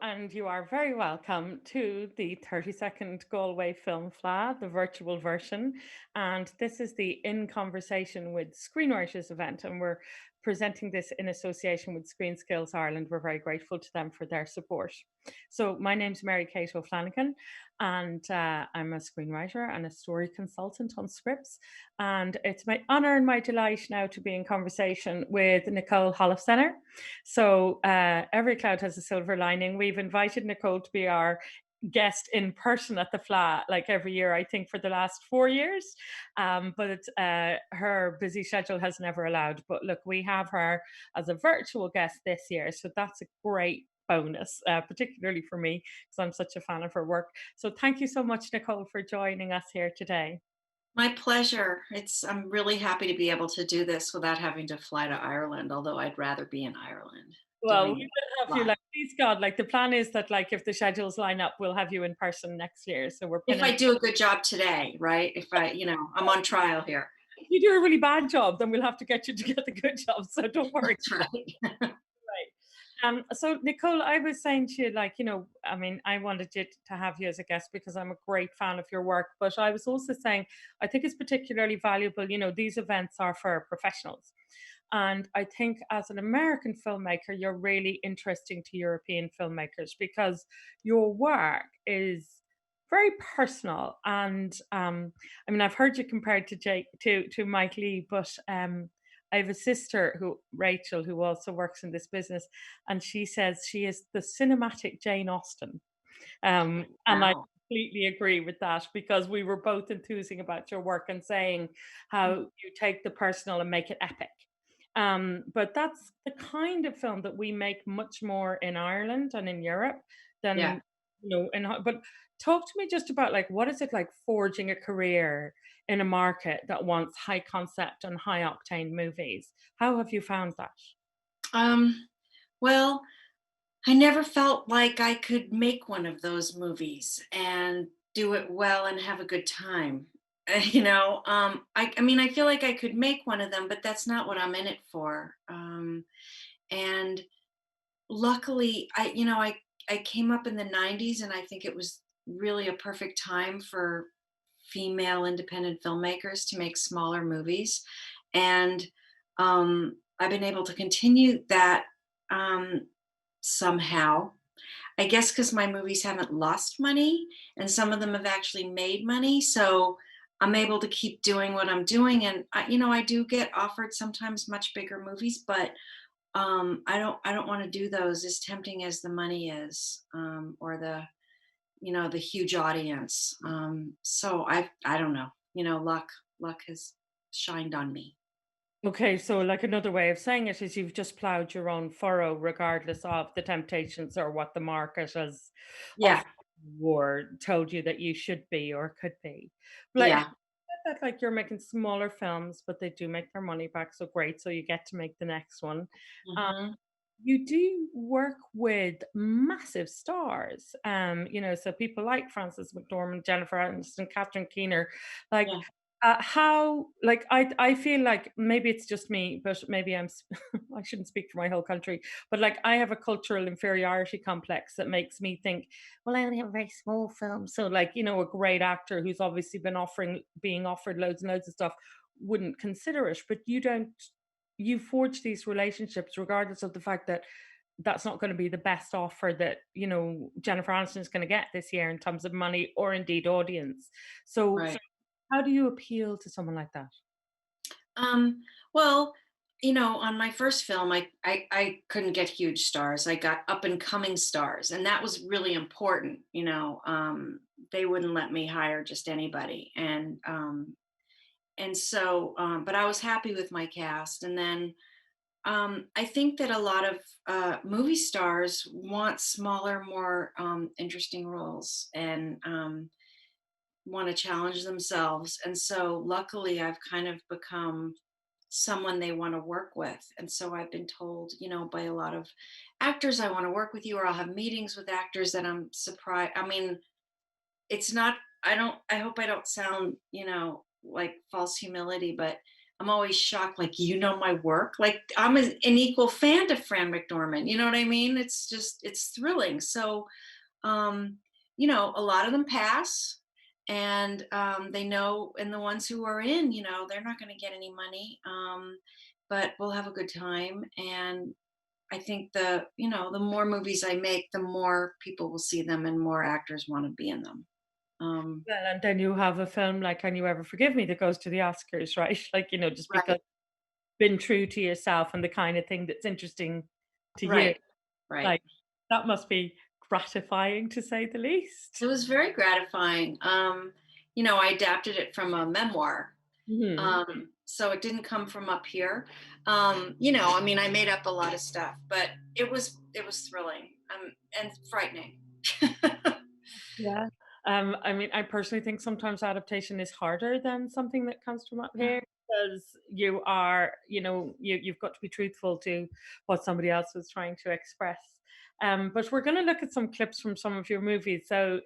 and you are very welcome to the 30-second Galway Film Fla, the virtual version. And this is the In Conversation with Screenwriters event, and we're presenting this in association with Screen Skills Ireland. We're very grateful to them for their support. So, my name's Mary Kate O'Flanagan, and I'm a screenwriter and a story consultant on scripts. And it's my honor and my delight now to be in conversation with Nicole Holofcener. So every cloud has a silver lining. We've invited Nicole to be our guest in person at the FLA like every year, I think, for the last 4 years. But her busy schedule has never allowed. But look, we have her as a virtual guest this year. So that's a great bonus, particularly for me, because I'm such a fan of her work. So thank you so much, Nicole, for joining us here today. My pleasure. I'm really happy to be able to do this without having to fly to Ireland, although I'd rather be in Ireland Well, we doing it will have you, live. like, please God, like the plan is that, like, if the schedules line up, we'll have you in person next year. So we're If pinning. I do a good job today, right? I'm on trial here. If you do a really bad job, then we'll have to get you to get the good job. So don't worry. That's right. Right. So Nicole, I was saying to you, like, I mean, I wanted you to have you as a guest because I'm a great fan of your work. But I was also saying, I think it's particularly valuable. These events are for professionals. And I think as an American filmmaker, you're really interesting to European filmmakers because your work is very personal. And I mean, I've heard you compared to Jake to Mike Lee, but I have a sister Rachel, who also works in this business, and she says she is the cinematic Jane Austen. And I Wow. completely agree with that because we were both enthusing about your work and saying how you take the personal and make it epic. But that's the kind of film that we make much more in Ireland and in Europe Yeah. than but talk to me just about, like, what is it like forging a career in a market that wants high concept and high octane movies? How have you found that? Um, well, I never felt like I could make one of those movies and do it well and have a good time. I mean, I feel like I could make one of them, but that's not what I'm in it for. And luckily I came up in the 90s, and I think it was really a perfect time for female independent filmmakers to make smaller movies. And I've been able to continue that um, somehow, I guess, because my movies haven't lost money and some of them have actually made money. So I'm able to keep doing what I'm doing. And I do get offered sometimes much bigger movies, but I don't want to do those as tempting as the money is, or the huge audience. So I don't know. Luck has shined on me. Okay, so like another way of saying it is you've just plowed your own furrow regardless of the temptations or what the market has Yeah, offered or told you that you should be or could be. Like yeah. that, like, you're making smaller films, but they do make their money back, so great. So you get to make the next one. Um, Hmm. you do work with massive stars, so people like Frances McDormand, Jennifer Aniston, Catherine Keener, like, Yeah. how, like, I feel like maybe it's just me, but maybe I shouldn't speak for my whole country, but like I have a cultural inferiority complex that makes me think, well, I only have a very small film, so, like, a great actor who's obviously being offered loads and loads of stuff wouldn't consider it, but you don't. You forge these relationships regardless of the fact that that's not going to be the best offer that Jennifer Aniston is going to get this year in terms of money or indeed audience. So Right. how do you appeal to someone like that? Um, well, on my first film, I couldn't get huge stars. I got up and coming stars, and that was really important. They wouldn't let me hire just anybody, and but I was happy with my cast. And then I think that a lot of movie stars want smaller, more interesting roles, and want to challenge themselves. And so, luckily, I've kind of become someone they want to work with. And so I've been told, by a lot of actors, I want to work with you, or I'll have meetings with actors that I'm surprised. I mean, it's not, I hope I don't sound, like false humility, but I'm always shocked, like, you know my work? Like, I'm an equal fan to Fran McDormand, you know what I mean? It's just it's thrilling. So, um, a lot of them pass, and, they know, and the ones who are in, they're not gonna get any money, but we'll have a good time, and I think the more movies I make, the more people will see them and more actors wanna be in them. Um Well, and then you have a film like Can You Ever Forgive Me that goes to the Oscars, right? Like, just because Right, been true to yourself and the kind of thing that's interesting to you. right, right. Like, that must be gratifying to say the It least. was very gratifying. I adapted it from a memoir. Mhm. So it didn't come from up here. I mean, I made up a lot of stuff, but it was thrilling, and frightening. Yeah. I mean, I personally think sometimes adaptation is harder than something that comes from up here because you are, you've got to be truthful to what somebody else was trying to express. But we're going to look at some clips from some of your movies. So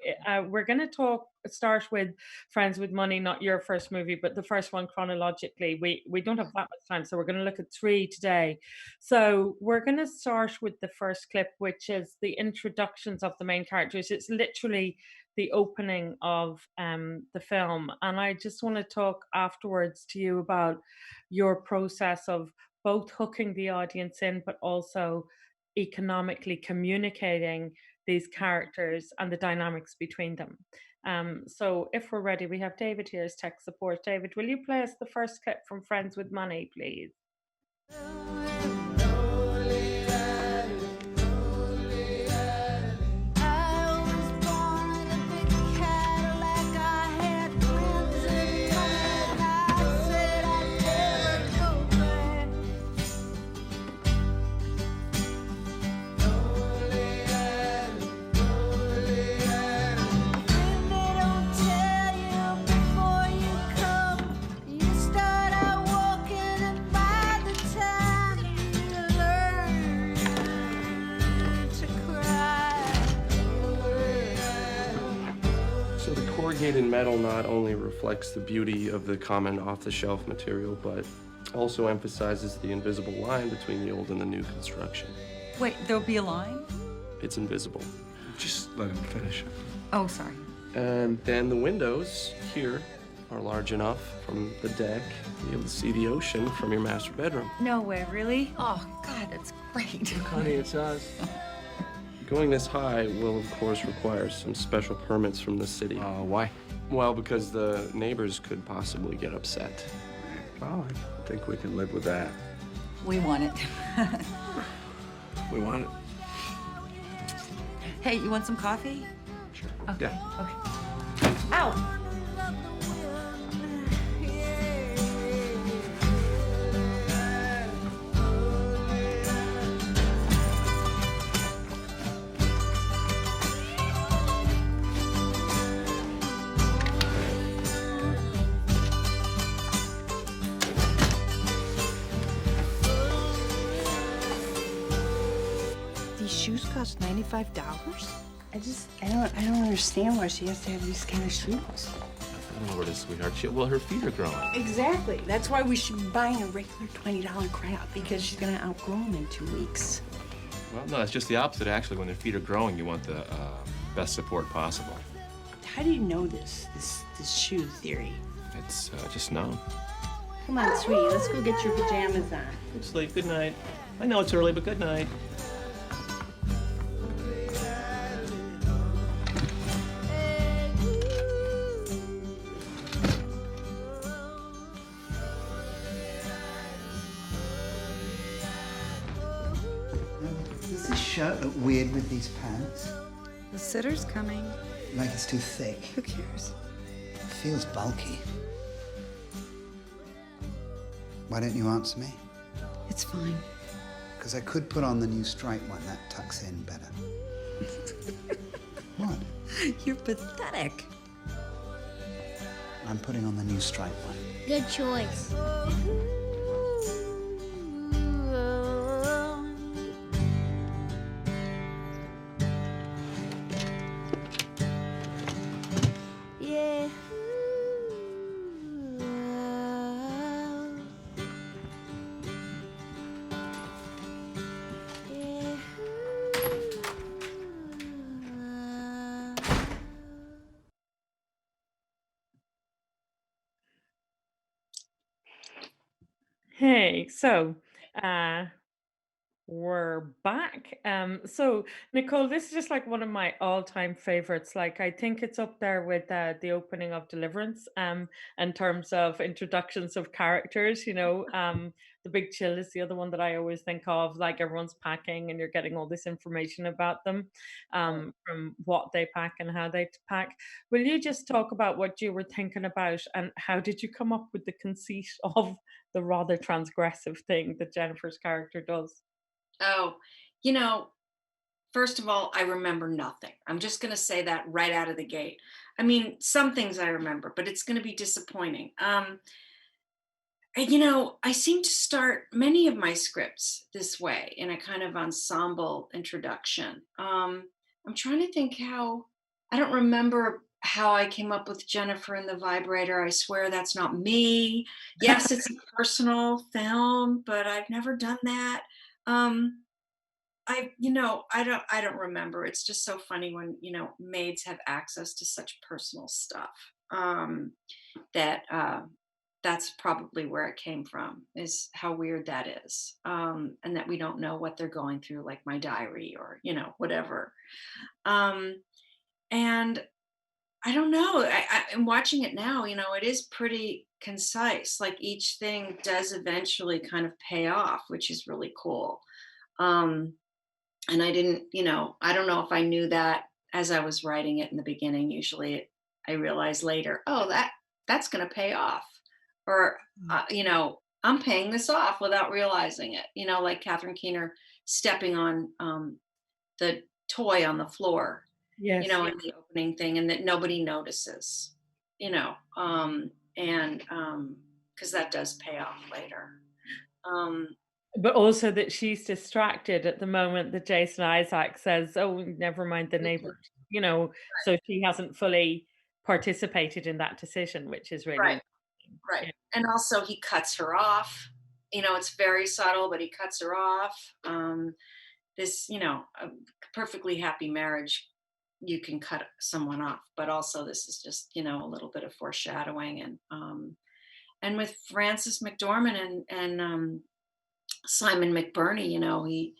we're going to start with Friends with Money, not your first movie, but the first one chronologically. We don't have that much time, so we're going to look at three today. So we're going to start with the first clip, which is the introductions of the main characters. It's literally the opening of the film. And I just want to talk afterwards to you about your process of both hooking the audience in, but also economically communicating these characters and the dynamics between them. So if we're ready, we have David here as tech support. David, will you play us the first clip from Friends with Money, please? So the corrugated metal not only reflects the beauty of the common off-the-shelf material, but also emphasizes the invisible line between the old and the new construction. Wait, there'll be a line? It's invisible. Just let him finish. Oh, sorry. And then the windows here are large enough from the deck to be able to see the ocean from your master bedroom. No way, really? Oh, God, that's great. Honey, it's us. Going this high will, of course, require some special permits from the city. Why? Well, because the neighbors could possibly get upset. Oh, I think we can live with that. We want it. We want it. Hey, you want some coffee? Sure. Okay. Yeah. Okay. Ow! These shoes cost $95? I don't understand why she has to have these kind of shoes. I don't know where it is, sweetheart. Well, her feet are growing. Exactly. That's why we should be buying a regular $20 crap, because she's gonna outgrow them in 2 weeks. Well, no, it's just the opposite, actually. When their feet are growing, you want the best support possible. How do you know this shoe theory? It's just known. Come on, sweetie, let's go get your pajamas on. Good sleep. Good night. I know it's early, but good night. Does this shirt look weird with these pants? The sitter's coming. Like it's too thick. Who cares? It feels bulky. Why don't you answer me? It's fine. Because I could put on the new striped one. That tucks in better. What? You're pathetic. I'm putting on the new striped one. Good choice. Yeah. Hey, so uh we're back. So Nicole, this is just like one of my all-time favorites. Like I think it's up there with the opening of Deliverance, in terms of introductions of characters, you know. The Big Chill is the other one that I always think of, like everyone's packing and you're getting all this information about them, Right. from what they pack and how they pack. Will you just talk about what you were thinking about and how did you come up with the conceit of the rather transgressive thing that Jennifer's character does? Oh, you know, first of all, I remember nothing. I'm just going to say that right out of the gate. I mean, some things I remember, but it's going to be disappointing. And, I seem to start many of my scripts this way in a kind of ensemble introduction. I'm trying to think how, I don't remember how I came up with Jennifer and the vibrator. I swear that's not me. Yes, it's a personal film, but I've never done that. Um, I don't remember. It's just so funny when, maids have access to such personal stuff. That that's probably where it came from, is how weird that is. And that we don't know what they're going through, like my diary or, whatever. Um and I don't know. I'm watching it now, it is pretty concise. Like each thing does eventually kind of pay off, which is really cool. Um and I didn't, I don't know if I knew that as I was writing it in the beginning. Usually I realize later, oh, that's going to pay off. Or I'm paying this off without realizing it, like Catherine Keener stepping on the toy on the floor, Yes. in the opening thing, and that nobody notices, you know and because that does pay off later. um But also that she's distracted at the moment that Jason Isaac says, "Oh, never mind the mhm, neighbors," you know, so she hasn't fully participated in that decision, which is really right. interesting. Right. Yeah. And also he cuts her off. It's very subtle, but he cuts her off. This, a perfectly happy marriage, you can cut someone off, but also this is just, a little bit of foreshadowing. And with Francis McDormand and Simon McBurney,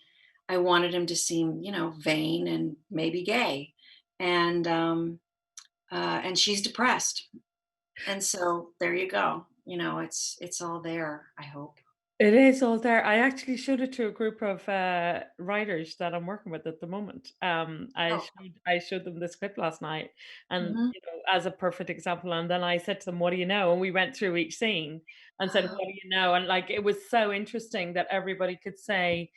I wanted him to seem, vain and maybe gay. And she's depressed. And so there you go. It's all there, I hope. It is all there. I actually showed it to a group of writers that I'm working with at the moment. Oh. I showed them the script last night, and Mhm. as a perfect example. And then I said to them, "What do you know?" And we went through each scene and said, "What Oh, do you know?" And like it was so interesting that everybody could say.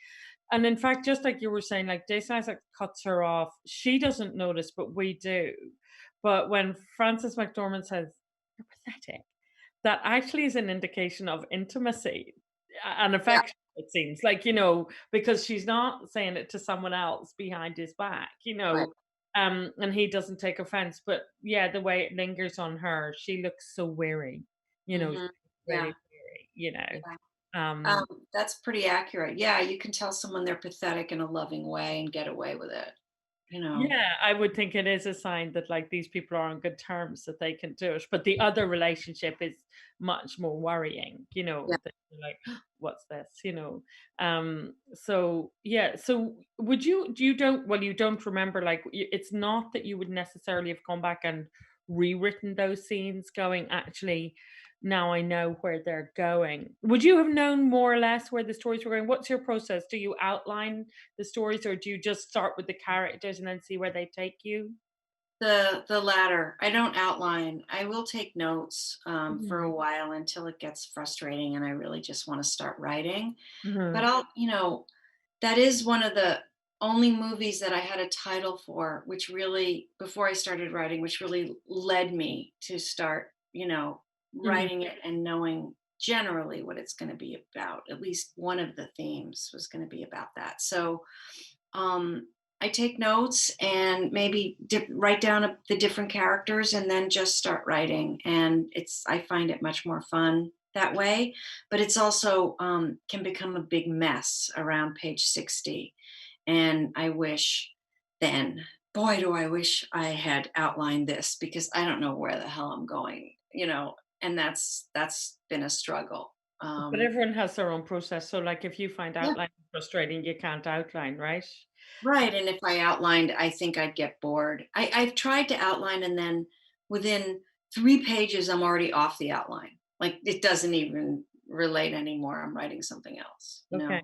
And in fact, just like you were saying, like Jason Isaac cuts her off, she doesn't notice, but we do. But when Frances McDormand says, "You're pathetic," that actually is an indication of intimacy and yeah, affection, it seems like, because she's not saying it to someone else behind his back, right. and he doesn't take offense. But yeah, the way it lingers on her, she looks so weary, she's Mhm. Yeah, really weary, yeah. Um, That's pretty accurate. Yeah, you can tell someone they're pathetic in a loving way and get away with it, you know? Yeah, I would think it is a sign that, like, these people are on good terms that they can do it, but the other relationship is much more worrying, Yeah. that you're like, "What's this?" So, yeah, so would you don't well, you don't remember, like, it's not that you would necessarily have gone back and rewritten those scenes going, "Actually, now I know where they're going." Would you have known more or less where the stories were going? What's your process? Do you outline the stories, or do you just start with the characters and then see where they take you? The latter. I don't outline. I will take notes for a Mhm, while until it gets frustrating and I really just want to start writing. But mhm, that is one of the only movies that I had a title for, which really, before I started writing, which really led me to start, mhm. writing it and knowing generally what it's going to be about. At least one of the themes was going to be about that. So I take notes and maybe write down the different characters and then just start writing. And I find it much more fun that way. But it's also can become a big mess around page 60. And I wish then, boy, do I wish I had outlined this because I don't know where the hell I'm going, and that's been a struggle. But everyone has their own process. So, like, if you find Yeah, outlining frustrating, you can't outline, right? right. And if I outlined, I think I'd get bored. I've tried to outline, and then within 3 pages, I'm already off the outline. Like it doesn't even relate anymore. I'm writing something else, you Okay. know?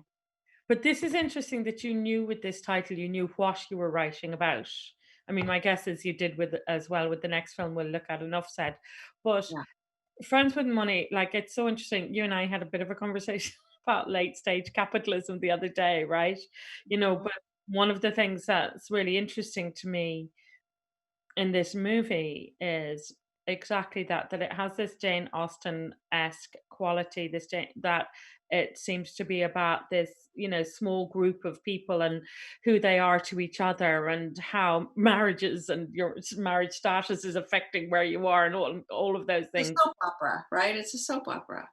But this is interesting that you knew with this title, you knew what you were writing about. I mean, my guess is you did with as well with the next film we'll look at, enough said. But Yeah. Friends with Money, like, it's so interesting. You and I had a bit of a conversation about late stage capitalism the other day, right? Mhm. But one of the things that's really interesting to me in this movie is exactly that, that it has this Jane Austen-esque quality, this Jane that it seems to be about this, small group of people and who they are to each other and how marriages and your marriage status is affecting where you are and all of those It's a things. soap opera, right? It's a soap opera,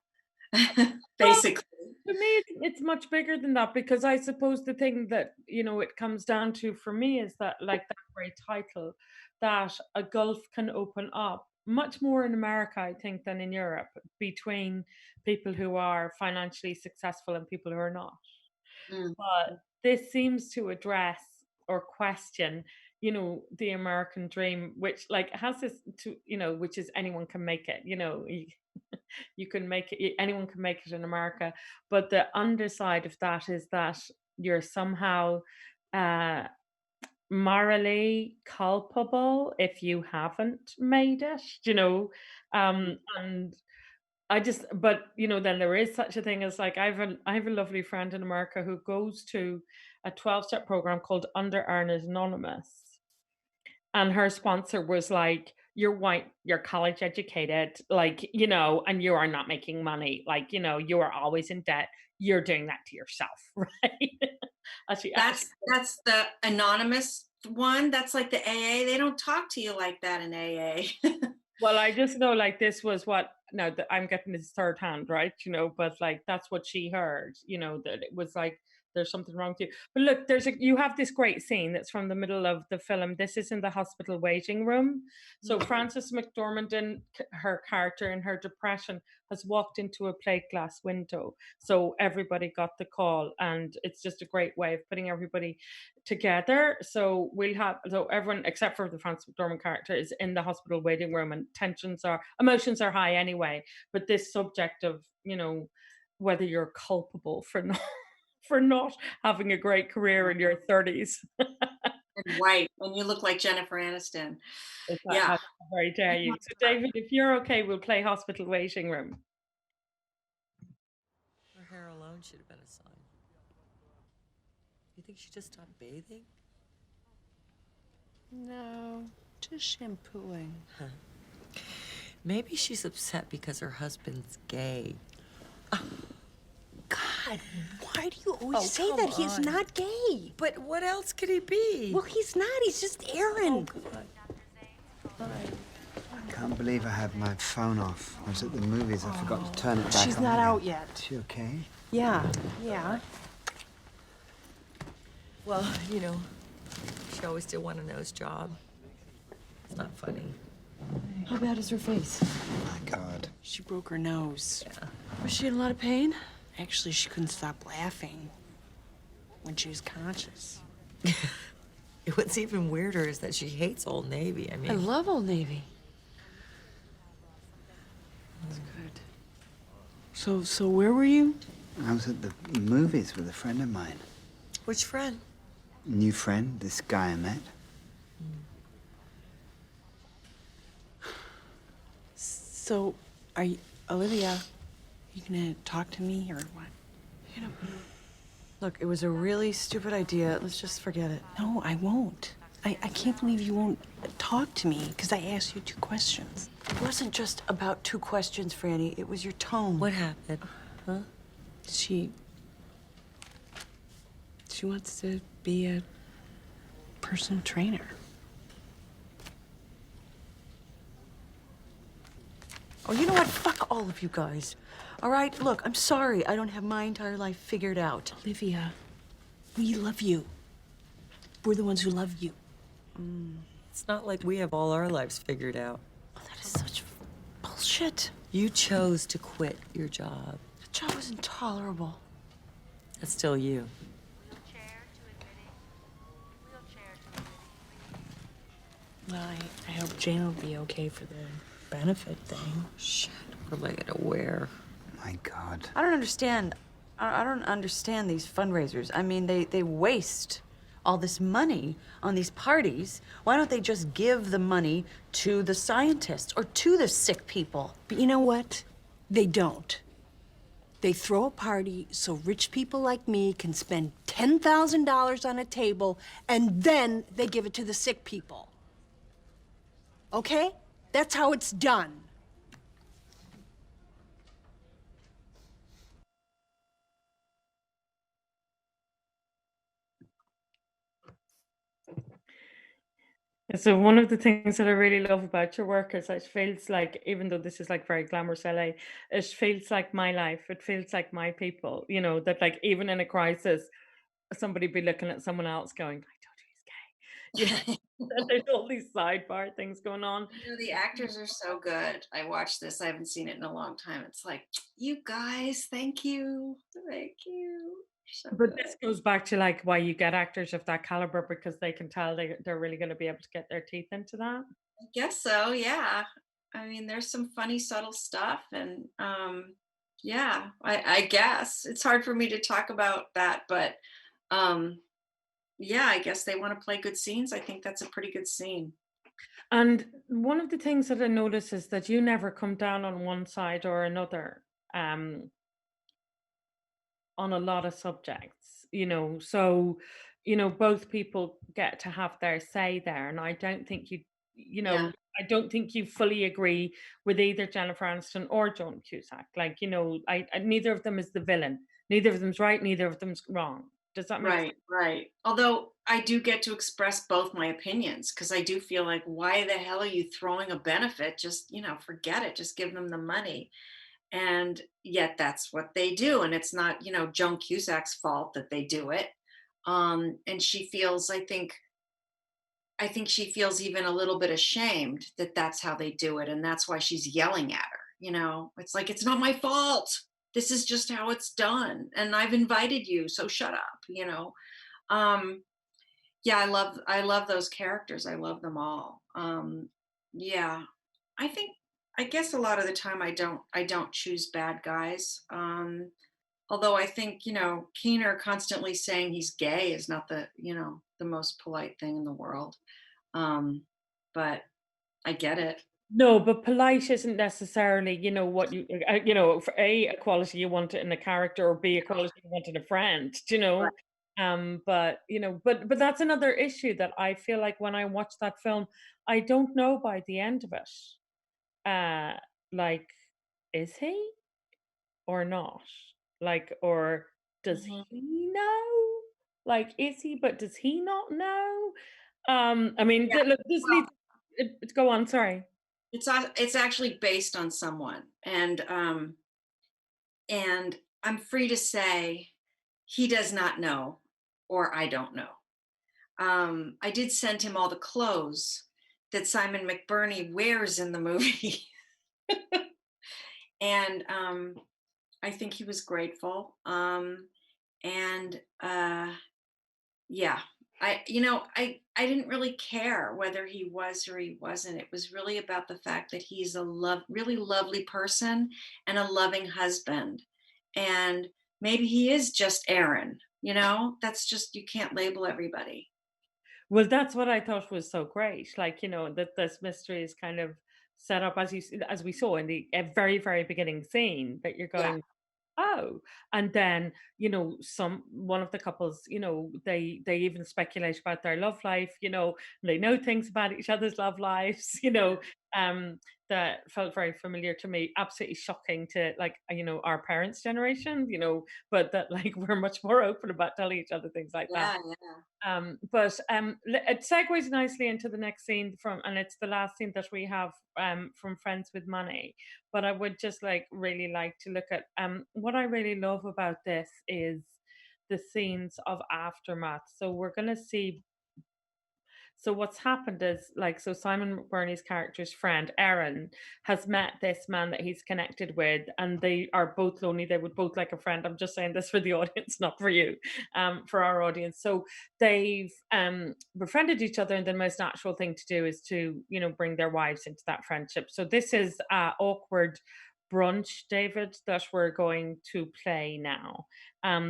Well, basically. to me, it's much bigger than that because I suppose the thing that, it comes down to for me is that, like that great title, that a gulf can open up much more in America, I think, than in Europe between people who are financially successful and people who are not. Mm. But this seems to address or question, the American dream, which like has this to, which is anyone can make it, you can make it, anyone can make it in America. But the underside of that is that you're somehow uh morally culpable if you haven't made it, and but then there is such a thing as like I have a lovely friend in America who goes to a 12-step program called Under Earners Anonymous, and her sponsor was like, "You're white, you're college educated, like, and you are not making money. Like, you are always in debt. You're doing that to yourself," right? That's the anonymous one. That's like the AA. They don't talk to you like that in AA. Well, I just know like this was what now that I'm getting this third hand, right? But like that's what she heard, that it was like there's something wrong with you. But look, you have this great scene that's from the middle of the film. This is in the hospital waiting room. So Frances McDormand in her character in her depression has walked into a plate glass window. So everybody got the call, and it's just a great way of putting everybody together. So everyone except for the Frances McDormand character is in the hospital waiting room, and emotions are high anyway. But this subject of whether you're culpable for not for not having a great career in your 30s. And white, and you look like Jennifer Aniston. Is that Yeah. how very dare you? So David, if you're okay, we'll play hospital waiting room. Her hair alone should have been a sign. You think she just stopped bathing? No, just shampooing. Maybe she's upset because her husband's gay. God, why do you always say come that? He's on. not gay. But what else could he be? Well, he's not. He's just Aaron. I can't believe I had my phone off. I was at the movies. I forgot to turn it back on. She's not again. out yet. Is she okay? Yeah. Well, she always did want a nose job. It's not funny. How bad is her face? Oh, my God. She broke her nose. Yeah. Was she in a lot of pain? Actually, she couldn't stop laughing when she was conscious. What's even weirder is that she hates Old Navy. I I mean, love Old Navy. That's good. So where were you? I was at the movies with a friend of mine. which friend? New friend, this guy I met. So, are you, Olivia, you gonna talk to me or what? Look, it was a really stupid idea. Let's just forget it. No, I won't. I can't believe you won't talk to me because I asked you 2 questions. It wasn't just about 2 questions, Franny. It was your tone. What happened? Huh? She wants to be a personal trainer. Oh, you know what? Fuck all of you guys. All right? Look, I'm sorry. I don't have my entire life figured out. Olivia, we love you. We're the ones who love you. It's not like we have all our lives figured out. Oh, that is such bullshit. You chose to quit your job. That job was intolerable. That's still you. Well, I hope Jane will be okay for the benefit thing. Shit, what am I gonna wear? My God. I don't understand. I don't understand these fundraisers. I mean, they waste all this money on these parties. Why don't they just give the money to the scientists or to the sick people? But you know what? They don't. They throw a party so rich people like me can spend $10,000 on a table, and then they give it to the sick people. Okay? That's how it's done. So one of the things that I really love about your work is it feels like, even though this is like very glamorous LA, it feels like my life. It feels like my people, that like even in a crisis, somebody be looking at someone else going, I told you he's gay. And there's all these sidebar things going on. The actors are so good. I watched this. I haven't seen it in a long time. It's like, you guys, thank you. Thank you. So But good. this goes back to like why you get actors of that caliber, because they can tell they're really going to be able to get their teeth into that. I guess so, yeah. I mean, there's some funny, subtle stuff, and yeah, I guess it's hard for me to talk about that, but um, yeah, I guess they want to play good scenes. I think that's a pretty good scene. And one of the things that I notice is that you never come down on one side or another. Um, on a lot of subjects, so both people get to have their say there, and I don't think Yeah, I don't think you fully agree with either Jennifer Aniston or Joan Cusack. Like, neither of them is the villain, neither of them's right, neither of them's wrong. Does that make sense? right, right. Although I do get to express both my opinions because I do feel like, why the hell are you throwing a benefit? Just, forget it. Just give them the money. And yet that's what they do. And it's not, Joan Cusack's fault that they do it. And she feels, I think she feels even a little bit ashamed that that's how they do it. And that's why she's yelling at her. It's like, it's not my fault. This is just how it's done. And I've invited you. So shut up. Um, yeah, I love those characters. I love them all. Yeah, I think I guess a lot of the time I don't choose bad guys. Although I think Keener constantly saying he's gay is not the most polite thing in the world. Um, but I get it. No, but polite isn't necessarily, what for a quality you want it in a character, or B, a quality you want in a friend, Right. But but that's another issue that I feel like when I watch that film, I don't know by the end of it. Uh, like, is he or not? Like, or does Mhm. he know? Like, is he? But does he not know? I mean, Yeah. look, this Well, leads. Go on. Sorry. it's actually based on someone, and I'm free to say he does not know, or I don't know. I did send him all the clothes that Simon McBurney wears in the movie, and I think he was grateful. And yeah, I didn't really care whether he was or he wasn't. It was really about the fact that he's a really lovely person and a loving husband, and maybe he is just Aaron. That's just, you can't label everybody. Well, that's what I thought was so great. Like, that this mystery is kind of set up as we saw in the very, very beginning scene, that you're Yeah, going, oh, and then, some one of the couples, they even speculate about their love life, they know things about each other's love lives, that felt very familiar to me, absolutely shocking to, like, our parents' generation, but that like we're much more open about telling each other things like that. yeah, yeah. But it segues nicely into the next scene and it's the last scene that we have from Friends with Money. But I would just like really like to look at what I really love about this is the scenes of aftermath. So we're gonna see So what's happened is, like, so Simon McBurney's character's friend Erin has met this man that he's connected with, and they are both lonely. They would both like a friend. I'm just saying this for the audience, not for you, for our audience. So they've befriended each other, and the most natural thing to do is to, you know, bring their wives into that friendship. So this is awkward brunch, David, that we're going to play now.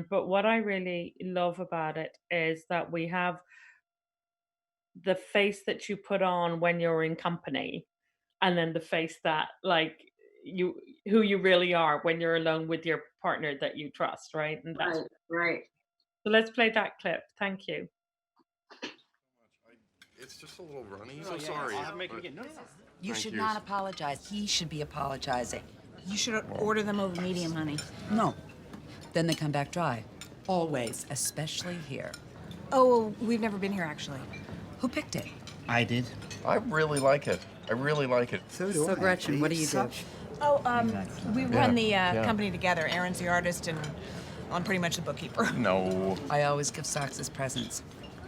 But what I really love about it is that we have the face that you put on when you're in company, and then the face that, like, you who you really are when you're alone with your partner that you trust, right? And that's Right, right. so let's play that clip. Thank you. It's just a little runny. So sorry. You should not apologize. He should be apologizing. You should order them over medium, honey. No. Then they come back dry. Always, especially here. Oh, well, we've never been here, actually. Who picked it? I did. I really like it. I really like it. So do So, I. Gretchen, what do you do? Such- Oh, we run the yeah. company together. Aaron's the artist, and I'm pretty much the bookkeeper. No. I always give socks as presents.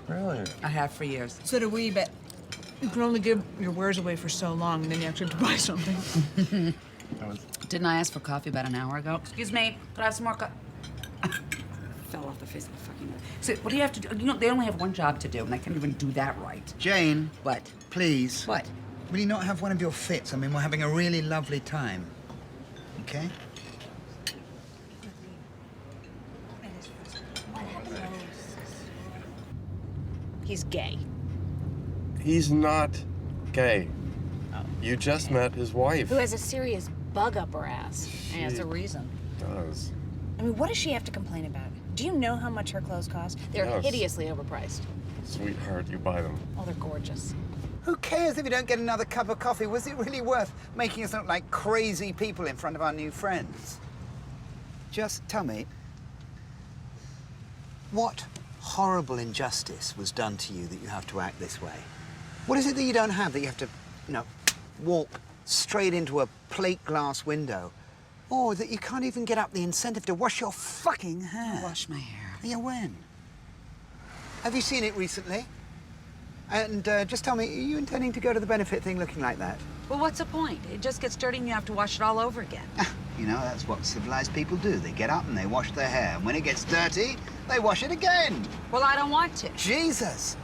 Really? I have for years. So do we, but you can only give your wares away for so long, and then you actually have to buy something. Didn't I ask for coffee about an hour ago? Excuse me, could I have some more coffee? Fell off the face of the fucking earth. So, what do you have to do? You know, they only have one job to do, and I can't even do that right. Jane, What? please. What? Will you not have one of your fits? I mean, we're having a really lovely time. Okay? He's gay. He's not gay. You just met his wife. Who has a serious bug up her ass. And it's a reason. Does. I mean, what does she have to complain about? Do you know how much her clothes cost? They're Yes. hideously overpriced. Sweetheart, you buy them. Oh, they're gorgeous. Who cares if you don't get another cup of coffee? Was it really worth making us look like crazy people in front of our new friends? Just tell me, what horrible injustice was done to you that you have to act this way? What is it that you don't have that you have to, you know, walk straight into a plate glass window? Or that you can't even get up the incentive to wash your fucking hair? Wash my hair. Yeah, when? Have you seen it recently? And just tell me, are you intending to go to the benefit thing looking like that? Well, what's the point? It just gets dirty and you have to wash it all over again. You know, that's what civilized people do. They get up and they wash their hair. And when it gets dirty, they wash it again. Well, I don't want to. Jesus!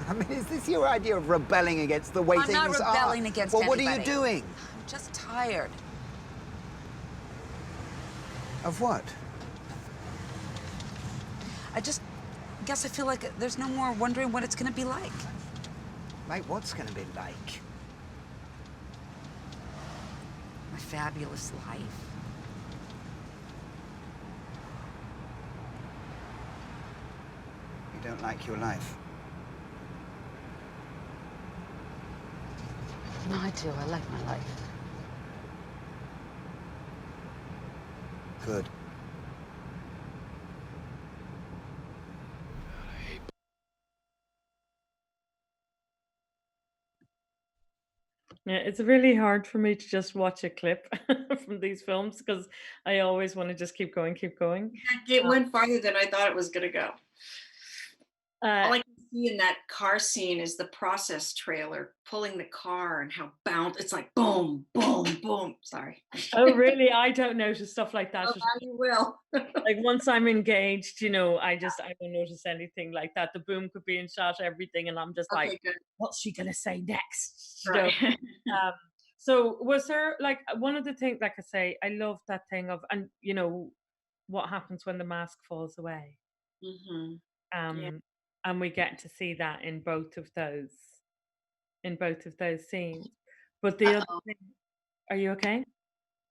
I mean, is this your idea of rebelling against the way I'm things not are? rebelling against Well, what are you anybody. doing? I'm just tired. Of what? I just guess I feel like there's no more wondering what it's gonna be like. Like, what's going to be like? My fabulous life. You don't like your life? No, I do. I like my life. Good. Yeah, it's really hard for me to just watch a clip from these films because I always want to just keep going, keep going. It went farther than I thought it was going to go. All Uh, I can see in that car scene is the process trailer pulling the car and how it's like boom, boom, boom. Sorry. oh, really? I don't notice stuff like that. Oh, now you will. Like once I'm engaged, you know, I don't notice anything like that. The boom could be in shot, everything, and I'm just Okay, like, good. what's she gonna say next? You know? Right. So was there like one of the things, like I say, I love that thing of, and you know, what happens when the mask falls away. Hmm. Um, and we get to see that in both of those scenes. But the other Uh-oh. thing, are you okay?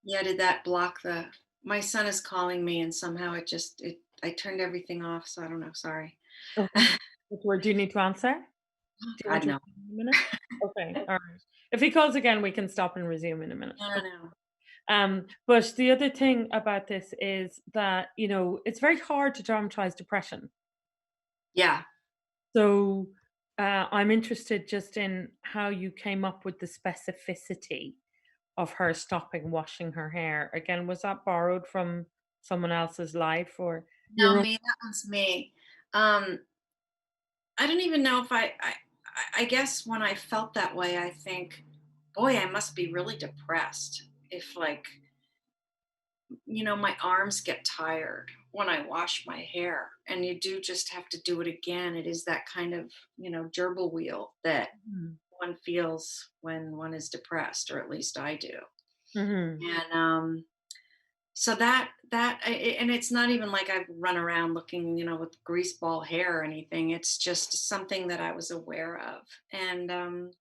Yeah, did that block my son is calling me and somehow I turned everything off, so I don't know, sorry. Okay. Which word do you need to answer? Do you want God, to no. resume in a minute? Okay, all right. If he calls again, we can stop and resume in a minute. No. But the other thing about this is that, you know, it's very hard to dramatize depression. Yeah. So I'm interested just in how you came up with the specificity of her stopping washing her hair. Again, was that borrowed from someone else's life or your No, own? me, that one's me. I don't even know if I I guess when I felt that way, I think, boy, I must be really depressed if, like, my arms get tired when I wash my hair, and you do just have to do it again. It is that kind of, gerbil wheel that Mhm. one feels when one is depressed, or at least I do. Mhm. And so and it's not even like I run around looking, with greaseball hair or anything. It's just something that I was aware of. And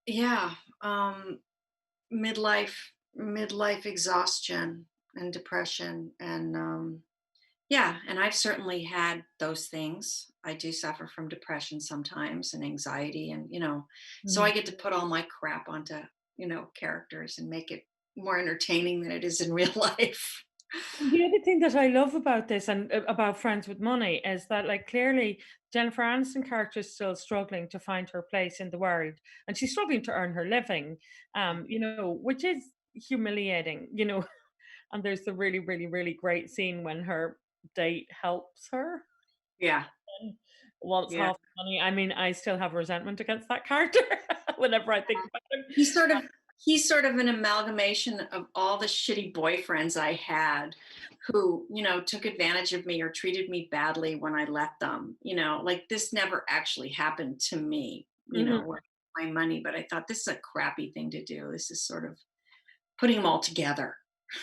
yeah, um, midlife exhaustion and depression, and yeah, and I've certainly had those things. I do suffer from depression sometimes, and anxiety, and so I Mhm. get to put all my crap onto characters and make it more entertaining than it is in real life. The other thing that I love about this and about Friends with Money is that, like, clearly Jennifer Aniston character is still struggling to find her place in the world, and she's struggling to earn her living, which is humiliating, And there's the really, really, really great scene when her date helps her Yeah, and wants yeah. half the money. I mean, I still have resentment against that character whenever I think about him. He's sort of he's sort of an amalgamation of all the shitty boyfriends I had who, took advantage of me or treated me badly when I let them. Like, this never actually happened to me, Mhm. with my money, but I thought this is a crappy thing to do. This is sort of putting them all together.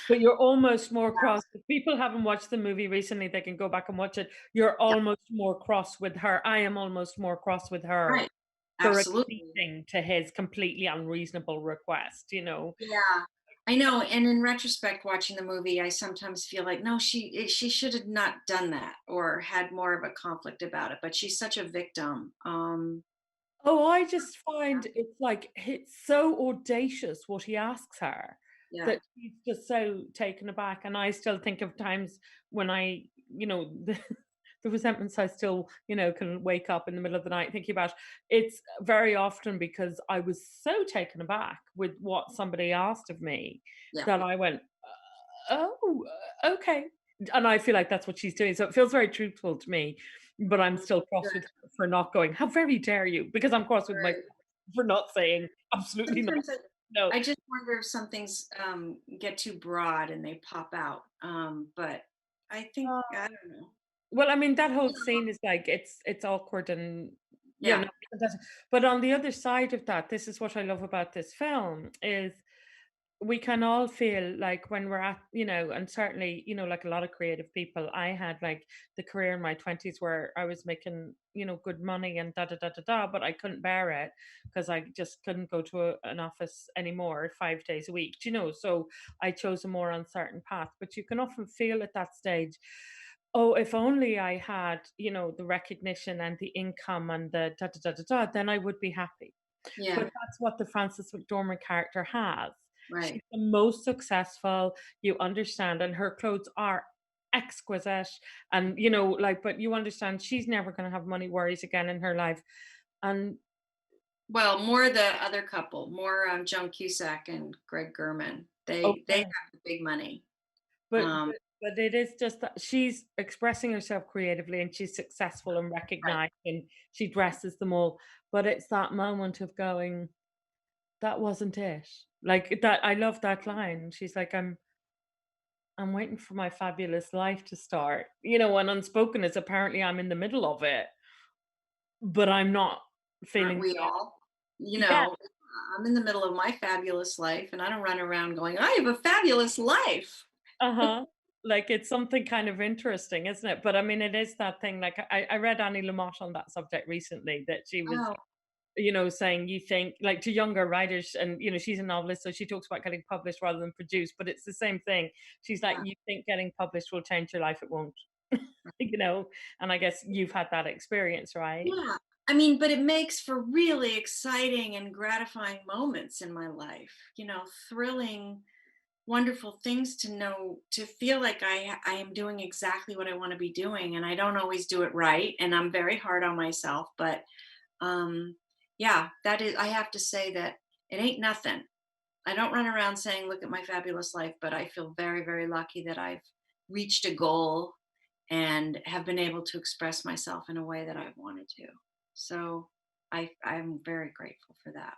But you're almost more cross. If people haven't watched the movie recently, they can go back and watch it. You're Yeah, almost more cross with her. I am almost more cross with her right. for Absolutely. acceding to his completely unreasonable request. Yeah. I know. And in retrospect, watching the movie, I sometimes feel like, no, she should have not done that or had more of a conflict about it. But she's such a victim. Oh, I just find it's like it's so audacious what he asks her Yeah. that she's just so taken aback. And I still think of times when the resentments I still, can wake up in the middle of the night thinking about. It's very often because I was so taken aback with what somebody asked of me Yeah. that I went, oh, okay. And I feel like that's what she's doing. So it feels very truthful to me, but I'm still cross with Good. her for not going, how very dare you? Because I'm cross with myself Right. for not saying absolutely not. Sometimes No. I just wonder if some things get too broad and they pop out. But I think, Uh, I don't know. well, I mean, that whole scene is like it's awkward and Yeah. but on the other side of that, this is what I love about this film is we can all feel like when we're at, and certainly, like a lot of creative people, I had like the career in my 20s where I was making, good money and da da da da da, but I couldn't bear it because I just couldn't go to an office anymore 5 days a week, so I chose a more uncertain path. But you can often feel at that stage, oh, if only I had, the recognition and the income and the da da da da da, then I would be happy. But Yeah. that's what the Frances McDormand character has. She's Right. the most successful, you understand, and her clothes are exquisite. And, like, but you understand she's never going to have money worries again in her life. And Well, more the other couple, more Joan Cusack and Greg Gurman. They okay, have the big money. but, Um, but, but it is just that she's expressing herself creatively and she's successful and right. recognized and she dresses them all. But it's that moment of going, that wasn't it. Like that, I love that line. She's like, I'm waiting for my fabulous life to start. And unspoken is apparently I'm in the middle of it, but I'm not Aren't feeling we all? yeah, I'm in the middle of my fabulous life, and I don't run around going, I have a fabulous life. uh-huh. Like it's something kind of interesting, isn't it? But I mean, it is that thing. Like I read Annie Lamott on that subject recently that she was, Oh, saying you think like to younger writers, and she's a novelist, so she talks about getting published rather than produced, but it's the same thing. She's like, yeah. you think getting published will change your life, it won't. And I guess you've had that experience, right? Yeah. I mean, but it makes for really exciting and gratifying moments in my life, thrilling, wonderful things to know, to feel like I am doing exactly what I want to be doing. And I don't always do it right. And I'm very hard on myself. But um, yeah, that is, I have to say that it ain't nothing. I don't run around saying, look at my fabulous life, but I feel very, very lucky that I've reached a goal and have been able to express myself in a way that I've wanted to. So I'm very grateful for that.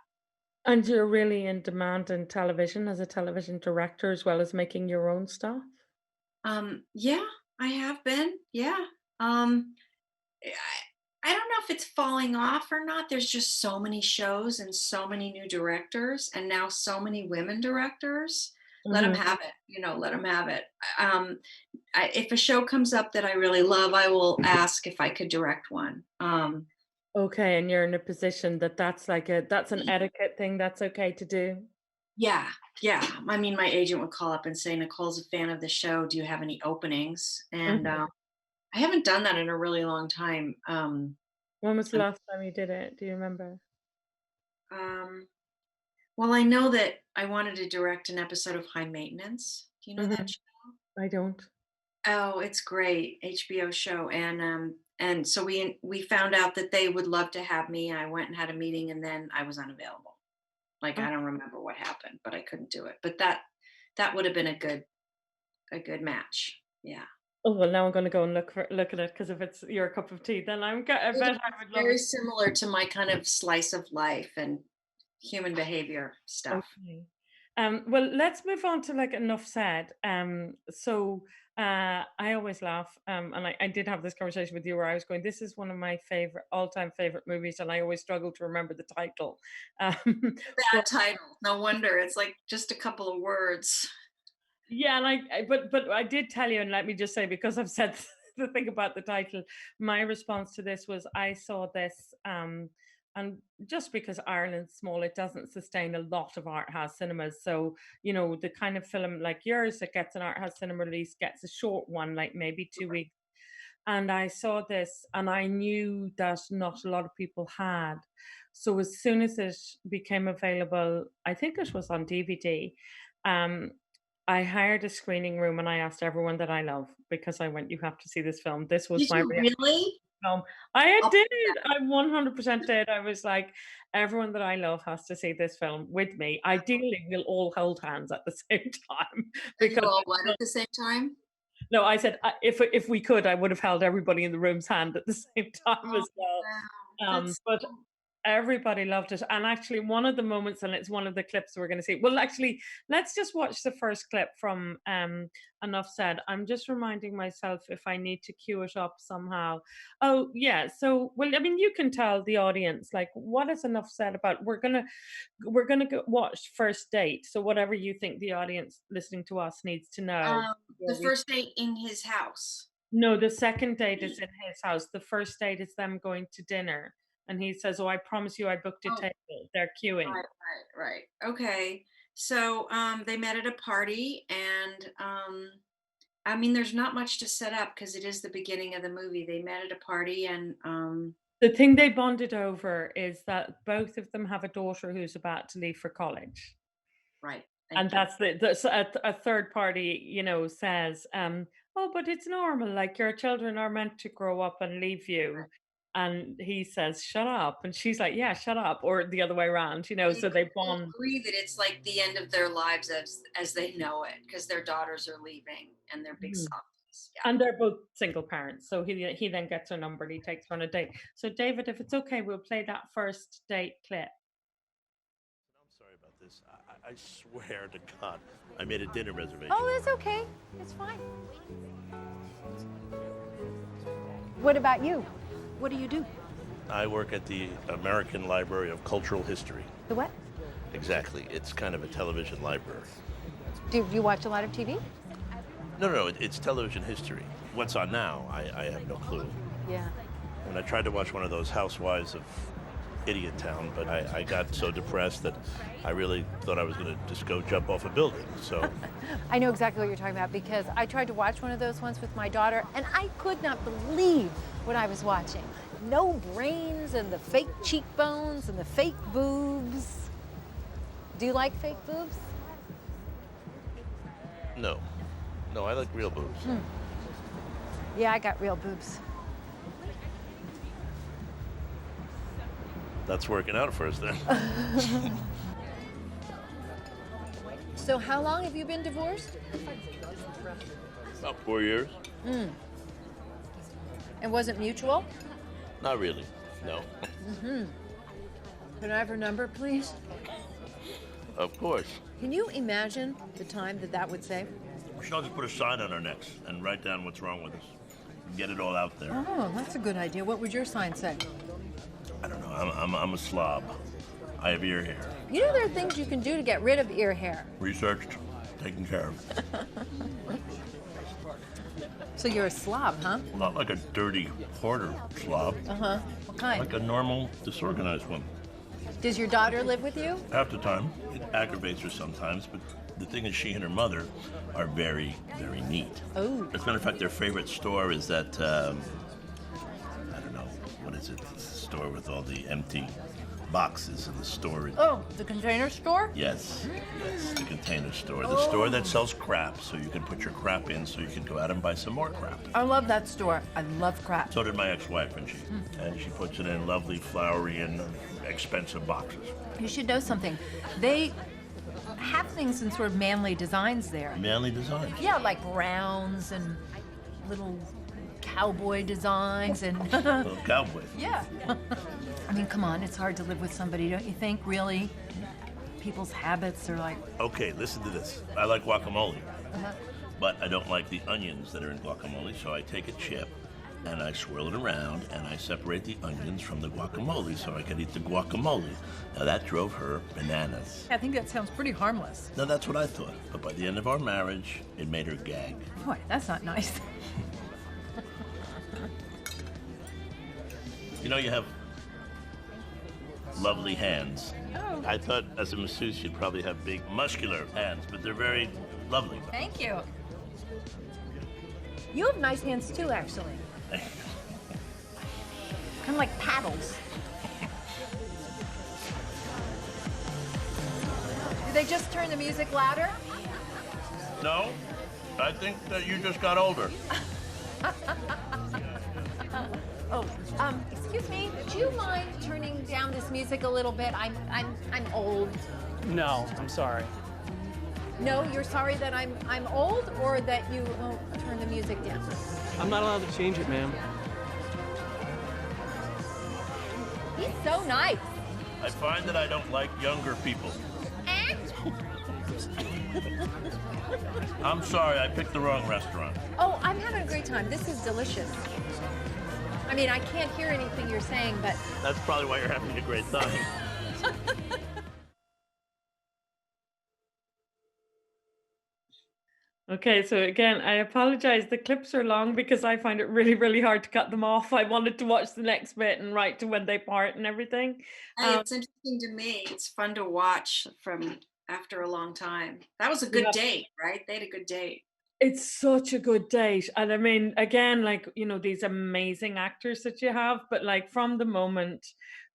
And you're really in demand in television as a television director as well as making your own stuff? Yeah, I have been. Yeah. I, I don't know if it's falling off or not. There's just so many shows and so many new directors, and now so many women directors. Let them Mhm. have it. Let them have it. Um, if a show comes up that I really love, I will ask if I could direct one. Okay, and you're in a position that that's an etiquette thing that's okay to do? Yeah, yeah. I mean, my agent would call up and say, "Nicole's a fan of the show. Do you have any openings?" And Mhm. I haven't done that in a really long time. When was the I'm- last time you did it? Do you remember? um, well, I know that I wanted to direct an episode of High Maintenance. Do you know that Mhm. show? I don't. Oh, it's great, HBO show, and so we found out that they would love to have me. I went and had a meeting, and then I was unavailable. Like Oh, I don't remember what happened, but I couldn't do it. But that would have been a good match. Yeah. oh, well, now I'm gonna go and look at it because if it's your cup of tea, then I It bet I is would love very it. similar to my kind of slice of life and human behavior stuff. Okay. Well, let's move on to like enough said. I always laugh, and I did have this conversation with you where I was going, "This is one of my favorite, all-time favorite movies," and I always struggle to remember the title. Um, Bad but title. No wonder. It's like just a couple of words. yeah, and but I did tell you, and let me just say, because I've said the thing about the title, my response to this was I saw this, and just because Ireland's small, it doesn't sustain a lot of art house cinemas. So, the kind of film like yours that gets an art house cinema release gets a short one, like maybe 2 weeks. And I saw this, and I knew that not a lot of people had. So as soon as it became available, I think it was on DVD. Um, I hired a screening room and I asked everyone that I love because I went, "You have to see this film." This was Did my you really? film. I I'll did. put that. I 100% did. I was like, everyone that I love has to see this film with me. Ideally, we'll all hold hands at the same time And you because all what at the same time? no, I said if we could, I would have held everybody in the room's hand at the same time Oh as well. wow, that's But everybody loved it. And actually, one of the moments, and it's one of the clips we're going to see. Well, actually, let's just watch the first clip from Enough Said. I'm just reminding myself if I need to cue it up somehow. Oh, yeah. So, well, I mean, you can tell the audience, like, what is Enough Said about? We're gonna go watch First Date. So, whatever you think the audience listening to us needs to know. the before we first date in his house. no, the second date is in his house. The first date is them going to dinner. And he says, "Oh, I promise you I booked a Oh, table." They're queuing. right. Okay. So they met at a party, and I mean, there's not much to set up because it is the beginning of the movie. They met at a party, and The thing they bonded over is that both of them have a daughter who's about to leave for college. right. And Thank you. that's a third party, says, "Oh, but it's normal. Like your children are meant to grow up and leave you." And he says, "Shut up." And she's like, "Yeah, shut up." Or the other way around, They so they both bond. agree that it's like the end of their lives as they know it because their daughters are leaving and they're big Mhm. softies. Yeah. And they're both single parents. So he then gets her number and he takes her on a date. So David, if it's okay, we'll play that first date clip. I'm sorry about this. I swear to God, I made a dinner reservation. Oh, that's okay. It's fine. What about you? What do you do? I work at the American Library of Cultural History. The what? Exactly. It's kind of a television library. Do you watch a lot of TV? No, it's television history. What's on now, I have no clue. Yeah. When I tried to watch one of those Housewives of Idiot Town, but I got so depressed that I really thought I was going to just go jump off a building. So I know exactly what you're talking about because I tried to watch one of those once with my daughter and I could not believe what I was watching. No brains and the fake cheekbones and the fake boobs. Do you like fake boobs? no, I like real boobs. Yeah, I got real boobs. That's working out for us then. So how long have you been divorced? About 4 years. And was it mutual? Not really. No. Can I have her number, please? Of course. Can you imagine the time that would save? We should all just put a sign on our necks and write down what's wrong with us. Get it all out there. Oh, that's a good idea. What would your sign say? I don't know. I'm a slob. I have ear hair. You know there are things you can do to get rid of ear hair. Researched, taken care of. So you're a slob, huh? Not like a dirty hoarder slob. Uh-huh. What kind? Like a normal, disorganized one. Does your daughter live with you? Half the time. It aggravates her sometimes, but the thing is she and her mother are very, very neat. Oh. As a matter of fact, their favorite store is that, I don't know, what is it? It's the store with all the empty boxes in the storage. Oh, the container store? Yes, the container store. The store that sells crap, so you can put your crap in so you can go out and buy some more crap. I love that store. I love crap. So did my ex-wife, and she puts it in lovely, flowery, and expensive boxes. You should know something. They have things in sort of manly designs there. Manly designs. Yeah, like browns and little cowboy designs and... Little cowboy. Yeah. I mean, come on, it's hard to live with somebody, don't you think, really? People's habits are like... Okay, listen to this. I like guacamole, but I don't like the onions that are in guacamole, so I take a chip and I swirl it around and I separate the onions from the guacamole so I can eat the guacamole. Now that drove her bananas. I think that sounds pretty harmless. Now that's what I thought, but by the end of our marriage, it made her gag. Boy, that's not nice. You know, you have lovely hands. Oh. I thought as a masseuse you'd probably have big muscular hands, but they're very lovely. Thank you. You have nice hands too, actually. Kind of like paddles. Did they just turn the music louder? No, I think that you just got older. Excuse me. Would you mind turning down this music a little bit? I'm old. No, I'm sorry. No, you're sorry that I'm old, or that you won't turn the music down. I'm not allowed to change it, ma'am. He's so nice. I find that I don't like younger people. I'm sorry, I picked the wrong restaurant. Oh, I'm having a great time. This is delicious. I mean, I can't hear anything you're saying, but... That's probably why you're having a great time. Okay, so again, I apologize. The clips are long because I find it really, really hard to cut them off. I wanted to watch the next bit and right to when they part and everything. Hey, it's interesting to me. It's fun to watch from after a long time. That was a good Yeah. date, right? They had a good date. It's such a good date. And I mean, again, like, you know, these amazing actors that you have, but like from the moment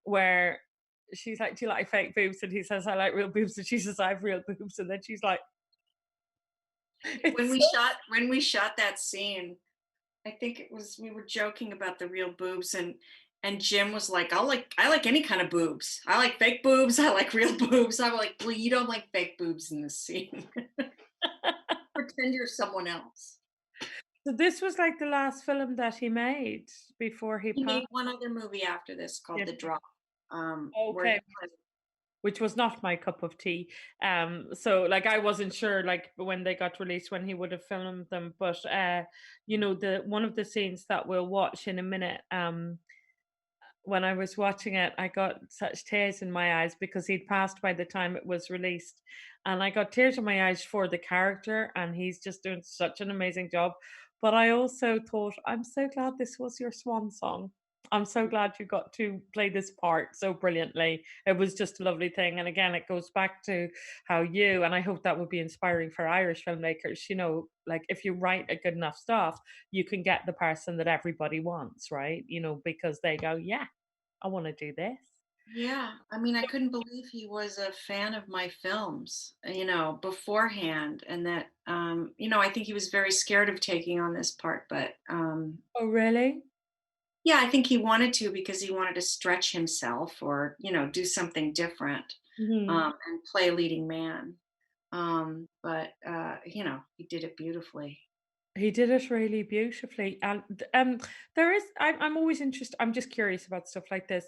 where she's like, do you like fake boobs? And he says, I like real boobs. And she says, I have real boobs. And then she's like, When we shot that scene, I think it was we were joking about the real boobs, and Jim was like, I like any kind of boobs. I like fake boobs. I like real boobs. I'm like, well, you don't like fake boobs in this scene. Pretend you're someone else. So this was like the last film that he made before he He made passed. one other movie after this called Yeah. The Drop. Where Okay. Which was not my cup of tea. So like I wasn't sure like when they got released when he would have filmed them, but you know, the one of the scenes that we'll watch in a minute, when I was watching it, I got such tears in my eyes because he'd passed by the time it was released. And I got tears in my eyes for the character, and he's just doing such an amazing job. But I also thought, I'm so glad this was your swan song. I'm so glad you got to play this part so brilliantly. It was just a lovely thing. And again, it goes back to how you, and I hope that would be inspiring for Irish filmmakers, you know, like if you write a good enough stuff, you can get the person that everybody wants, right? You know, because they go, yeah, I want to do this. Yeah, I mean, I couldn't believe he was a fan of my films, you know, beforehand, and that, you know, I think he was very scared of taking on this part, but Oh, really? yeah, I think he wanted to because he wanted to stretch himself or, you know, do something different, Mhm. and play a leading man. But you know, he did it beautifully. He did it really beautifully, and there is. I'm always interested. I'm just curious about stuff like this.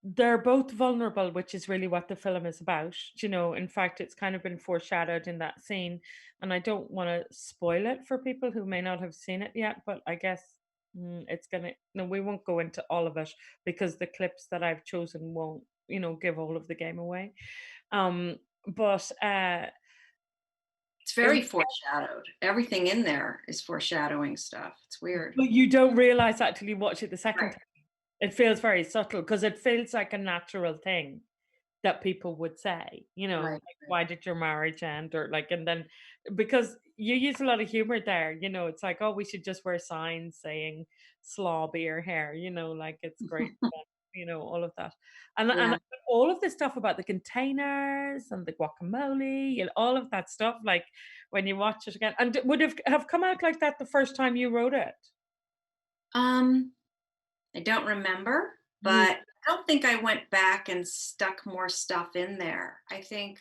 They're both vulnerable, which is really what the film is about. In fact, it's kind of been foreshadowed in that scene, and I don't want to spoil it for people who may not have seen it yet. But I guess it's gonna. No, we won't go into all of it because the clips that I've chosen won't, give all of the game away. Um, but It's in very foreshadowed. Everything in there is foreshadowing stuff. It's weird. But you don't realize that till you watch it the second Right. time. It feels very subtle because it feels like a natural thing that people would say, Right. like, "Why did your marriage end?" Or like, and then because you use a lot of humor there, it's like, "Oh, we should just wear signs saying slaw beer hair," like it's great fun, all of that. And Yeah. all of the stuff about the containers and the guacamole and all of that stuff, like when you watch it again, and it would have come out like that the first time you wrote it. Um, I don't remember, Mm, but I don't think I went back and stuck more stuff in there. I think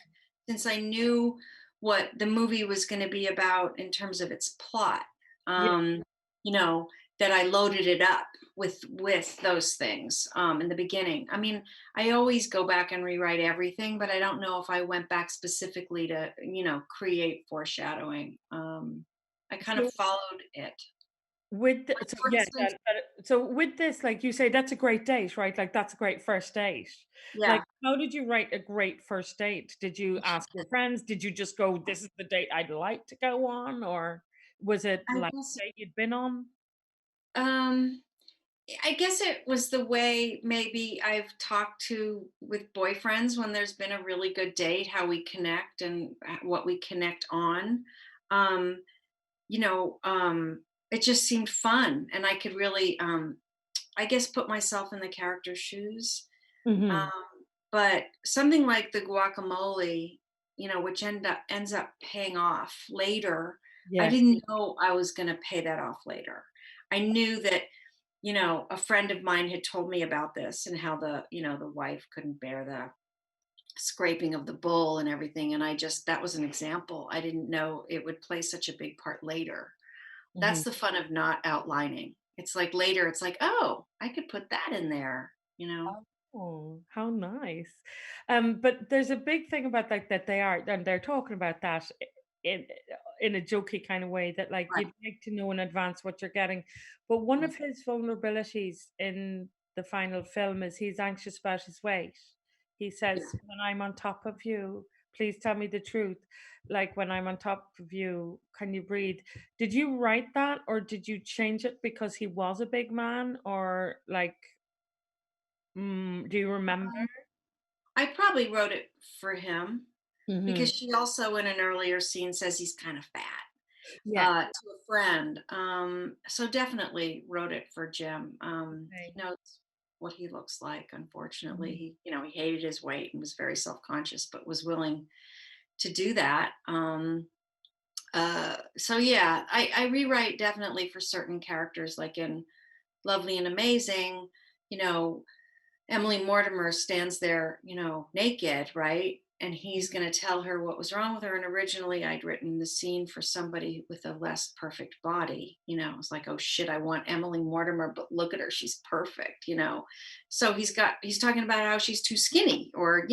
since I knew what the movie was going to be about in terms of its plot, yeah. um, you know, that I loaded it up with those things in the beginning. I mean, I always go back and rewrite everything, but I don't know if I went back specifically to, create foreshadowing. I kind of So followed it. with Like so for yeah, instance, so with this, like you say, that's a great date, right? Like that's a great first date. Like, yeah. how did you write a great first date? Did you ask your friends? Did you just go, "This is the date I'd like to go on," or was it I like guess a date you'd been on? um I guess it was the way maybe I've talked to with boyfriends when there's been a really good date, how we connect and what we connect on. Um, you know, it just seemed fun and I could really I guess put myself in the character's shoes. Mhm. Um, but something like the guacamole, which ends up paying off later. I Yes. didn't know I was going to pay that off later. I knew that, a friend of mine had told me about this and how the wife couldn't bear the scraping of the bowl and everything. And that was an example. I didn't know it would play such a big part later. That's Mhm. the fun of not outlining. It's like later, it's like, oh, I could put that in there. Oh, how nice. But there's a big thing about like that and they're talking about that in in a jokey kind of way that like Right. you'd like to know in advance what you're getting. But one Mm. of his vulnerabilities in the final film is he's anxious about his weight. He says, Yeah. "When I'm on top of you, please tell me the truth. Like when I'm on top of you, can you breathe?" Did you write that or did you change it because he was a big man or like do you remember? I probably wrote it for him Mhm. because she also, in an earlier scene, says he's kind of fat Yeah. to a friend. So definitely wrote it for Jim. Okay. He knows what he looks like. Unfortunately, Mhm. he hated his weight and was very self conscious, but was willing to do that. So yeah, I rewrite definitely for certain characters, like in Lovely and Amazing. You know, Emily Mortimer stands there, naked, right? And he's going to tell her what was wrong with her. And originally, I'd written the scene for somebody with a less perfect body. It's like, oh shit, I want Emily Mortimer, but look at her, she's perfect. So he's talking about how she's too skinny, or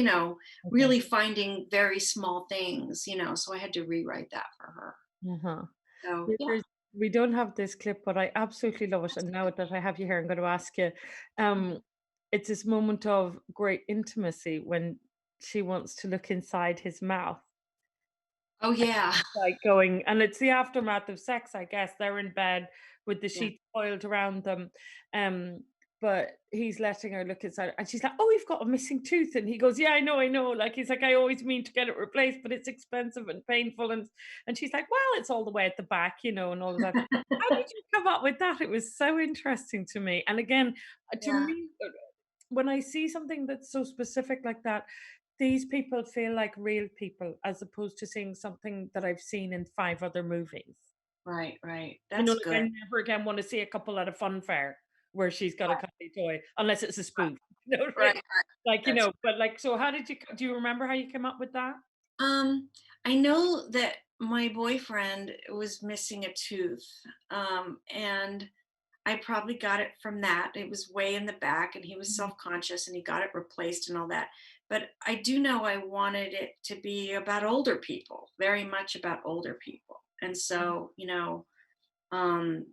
Okay. really finding very small things. So I had to rewrite that for her. Uh-huh. So yeah, We don't have this clip, but I absolutely love it. And now that I have you here, I'm going to ask you. Um, it's this moment of great intimacy when she wants to look inside his mouth. oh yeah, Like going and it's the aftermath of sex, I guess. They're in bed with the yeah, sheets coiled around them. Um, but he's letting her look inside and she's like, "Oh, you've got a missing tooth." And he goes, "Yeah, I know, I know." Like he's like, "I always mean to get it replaced, but it's expensive and painful." And she's like, "Well, it's all the way at the back, and all of that." How did you come up with that? It was so interesting to me. And again, to yeah, me, when I see something that's so specific like that, these people feel like real people as opposed to seeing something that I've seen in 5 other movies. right, right. That's Like I good. never again want to see a couple at a fun fair where she's got a cuddly toy, unless it's a spoof. Right, right. Like, That's but like, so how did you do you remember how you came up with that? I know that my boyfriend was missing a tooth, and I probably got it from that. It was way in the back, and he was self-conscious, and he got it replaced and all that. But I do know I wanted it to be about older people, very much about older people. And so,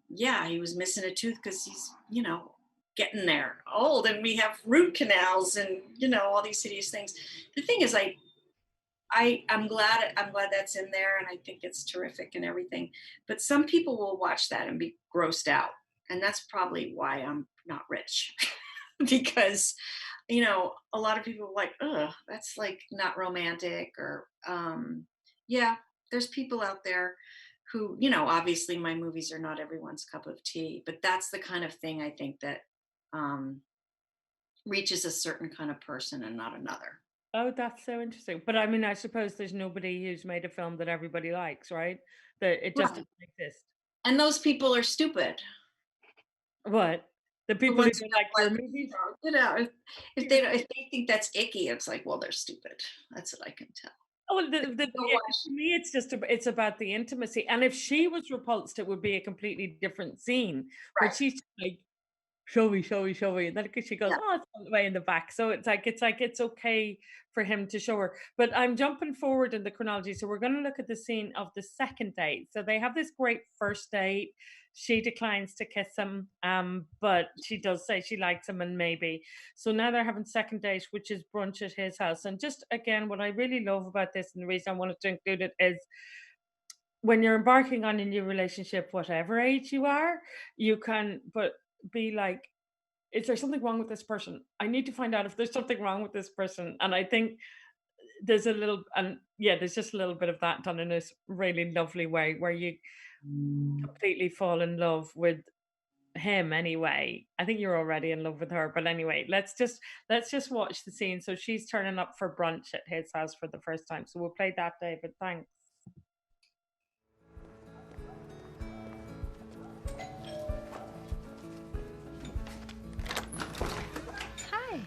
yeah, he was missing a tooth because he's, getting there, old, and we have root canals and all these hideous things. The thing is, I'm glad that's in there, and I think it's terrific and everything. But some people will watch that and be grossed out, and that's probably why I'm not rich, because a lot of people are like, ugh, that's like not romantic, or yeah, there's people out there who, obviously my movies are not everyone's cup of tea, but that's the kind of thing I think that um, reaches a certain kind of person and not another. Oh, that's so interesting. But I mean, I suppose there's nobody who's made a film that everybody likes, right? That it just Right. doesn't exist. And those people are stupid. What? The The people who ones who don't like don't your like, movies? if they think that's icky, it's like, well, they're stupid. That's what I can tell. Oh, well, Go yeah, watch. to me, it's just it's about the intimacy. And if she was repulsed, it would be a completely different scene. But Right. she's just like, show me, show me, show me. And then because she goes, Yeah. oh, it's all the way in the back. So it's okay for him to show her. But I'm jumping forward in the chronology. So we're going to look at the scene of the second date. So they have this great first date. She declines to kiss him, but she does say she likes him and maybe. So now they're having second date, which is brunch at his house. And just again, what I really love about this and the reason I wanted to include it is when you're embarking on a new relationship, whatever age you are, you can but be like, is there something wrong with this person? I need to find out if there's something wrong with this person. And I think there's a little, and yeah, there's just a little bit of that done in this really lovely way where you completely fall in love with him anyway. I think you're already in love with her, but anyway, let's just watch the scene. So she's turning up for brunch at his house for the first time. So we'll play that, David. Thanks. Hi.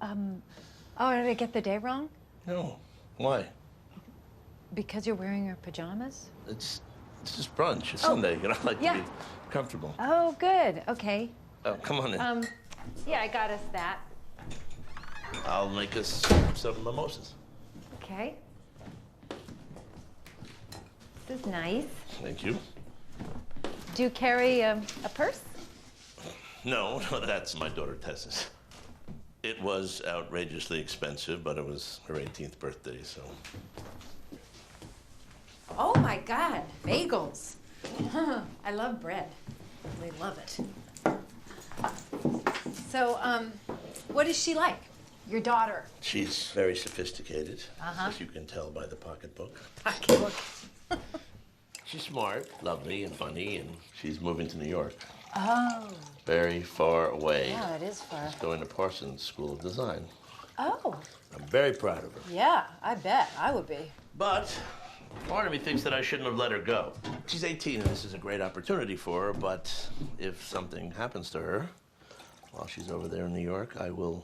Oh, did I get the day wrong? No. Why? Because you're wearing your pajamas? It's just brunch. It's Oh, Sunday. I like yeah. to be comfortable. Oh, good. Okay. Oh, come on in. Yeah, I got us that. I'll make us some mimosas. Okay. This is nice. Thank you. Do you carry a purse? No, that's my daughter Tessa's. It was outrageously expensive, but it was her 18th birthday, so. Oh my God, bagels. I love bread. I really love it. So, what is she like? Your daughter? She's very sophisticated, Uh-huh. as you can tell by the pocketbook. Pocketbook. She's smart, lovely, and funny, and she's moving to New York. Oh. Very far away. Yeah, it is far. She's going to Parsons School of Design. Oh. I'm very proud of her. Yeah, I bet. I would be. But part of me thinks that I shouldn't have let her go. She's 18 and this is a great opportunity for her, but if something happens to her while she's over there in New York, I will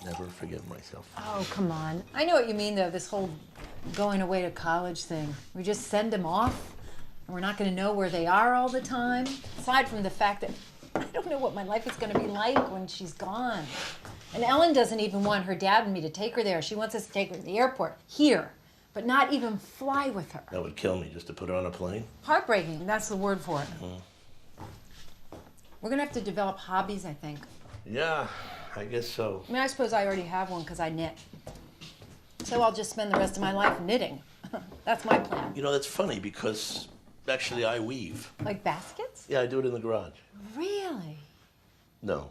never forgive myself. Oh, come on. I know what you mean, though, this whole going away to college thing. We just send them off, and we're not going to know where they are all the time. Aside from the fact that I don't know what my life is going to be like when she's gone. And Ellen doesn't even want her dad and me to take her there. She wants us to take her to the airport, here, but not even fly with her. That would kill me just to put her on a plane. Heartbreaking, that's the word for it. We're going to have to develop hobbies, I think. Yeah, I guess so. I mean, I suppose I already have one because I knit. So I'll just spend the rest of my life knitting. That's my plan. You know, that's funny because actually I weave. Like baskets? Yeah, I do it in the garage. Really? No.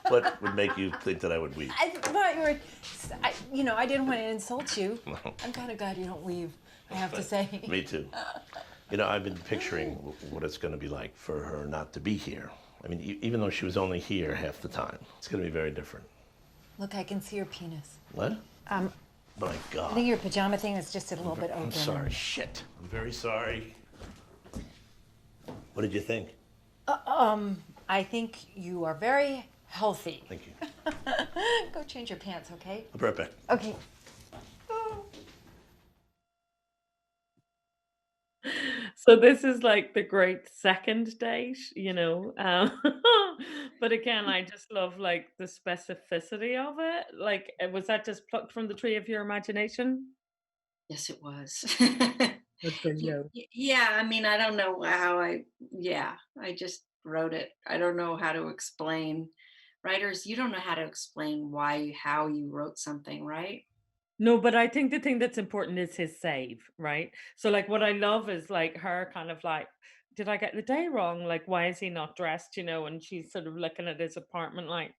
What would make you think that I would weave? I thought you were, I didn't want to insult you. No. I'm kind of glad you don't weave, I have to say. Me too. You know, I've been picturing what it's going to be like for her not to be here. I mean, even though she was only here half the time, it's going to be very different. Look, I can see your penis. What? My God. I think your pajama thing is just a little bit open. I'm sorry. Shit. I'm very sorry. What did you think? I think you are very healthy. Thank you. Go change your pants, okay? I'll be right back. Okay. So this is like the great second date, but again, I just love like the specificity of it. Like, was that just plucked from the tree of your imagination? Yes, it was. Good for you. Yeah, I mean, I don't know how yeah, I just wrote it. I don't know how to explain. Writers, you don't know how to explain how you wrote something, right? No, but I think the thing that's important is his save, right? So like what I love is like her kind of like, did I get the day wrong? Like, why is he not dressed? And she's sort of looking at his apartment like,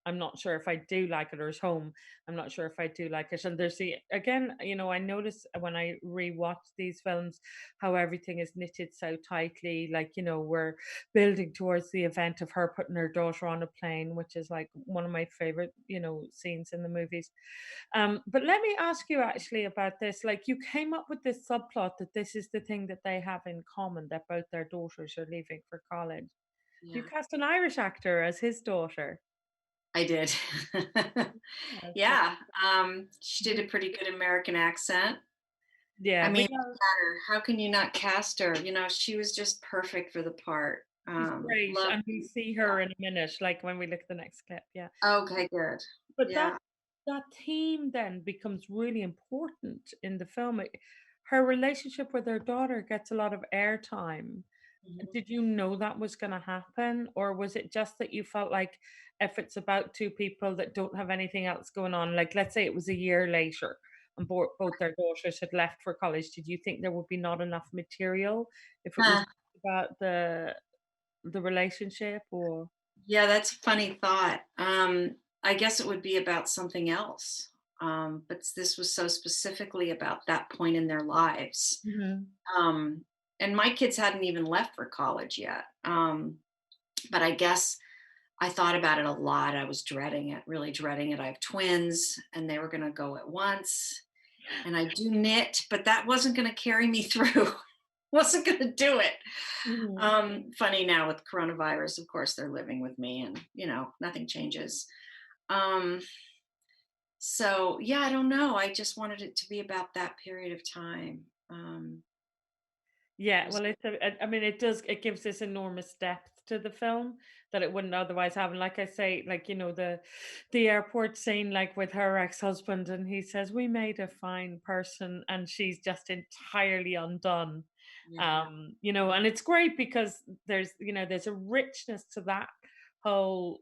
I'm not sure if I do like it, or his home. I'm not sure if I do like it. And there's again, I notice when I rewatch these films how everything is knitted so tightly. Like, we're building towards the event of her putting her daughter on a plane, which is like one of my favorite, scenes in the movies. But let me ask you actually about this. Like, you came up with this subplot that this is the thing that they have in common, that both their daughters are leaving for college. You Yeah, cast an Irish actor as his daughter. I did. Yes. Yeah, she did a pretty good American accent. I Yeah, mean, no matter, how can you not cast her? She was just perfect for the part. she's great, Love. and we see her in a minute, like when we look at the next clip. Yeah, Okay, good. but Yeah. that theme then becomes really important in the film. Her relationship with her daughter gets a lot of airtime. Mhm. Did you know that was going to happen, or was it just that you felt like if it's about two people that don't have anything else going on, like let's say it was a year later and both their daughters had left for college, did you think there would be not enough material if it was Huh. about the relationship? Or Yeah, that's a funny thought. I guess it would be about something else. But this was so specifically about that point in their lives. Mhm. Um, and my kids hadn't even left for college yet. But I guess I thought about it a lot. I was dreading it, really dreading it. I have twins and they were going to go at once. And I do knit, but that wasn't going to carry me through. Wasn't going to do it. Mhm. Funny now with coronavirus, of course, they're living with me and, nothing changes. Um, so, yeah, I don't know. I just wanted it to be about that period of time. Yeah, well, I mean, it gives this enormous depth to the film that it wouldn't otherwise have. And like I say, like, the airport scene, like with her ex-husband, and he says, "We made a fine person," and she's just entirely undone. Yeah. And it's great because there's a richness to that whole,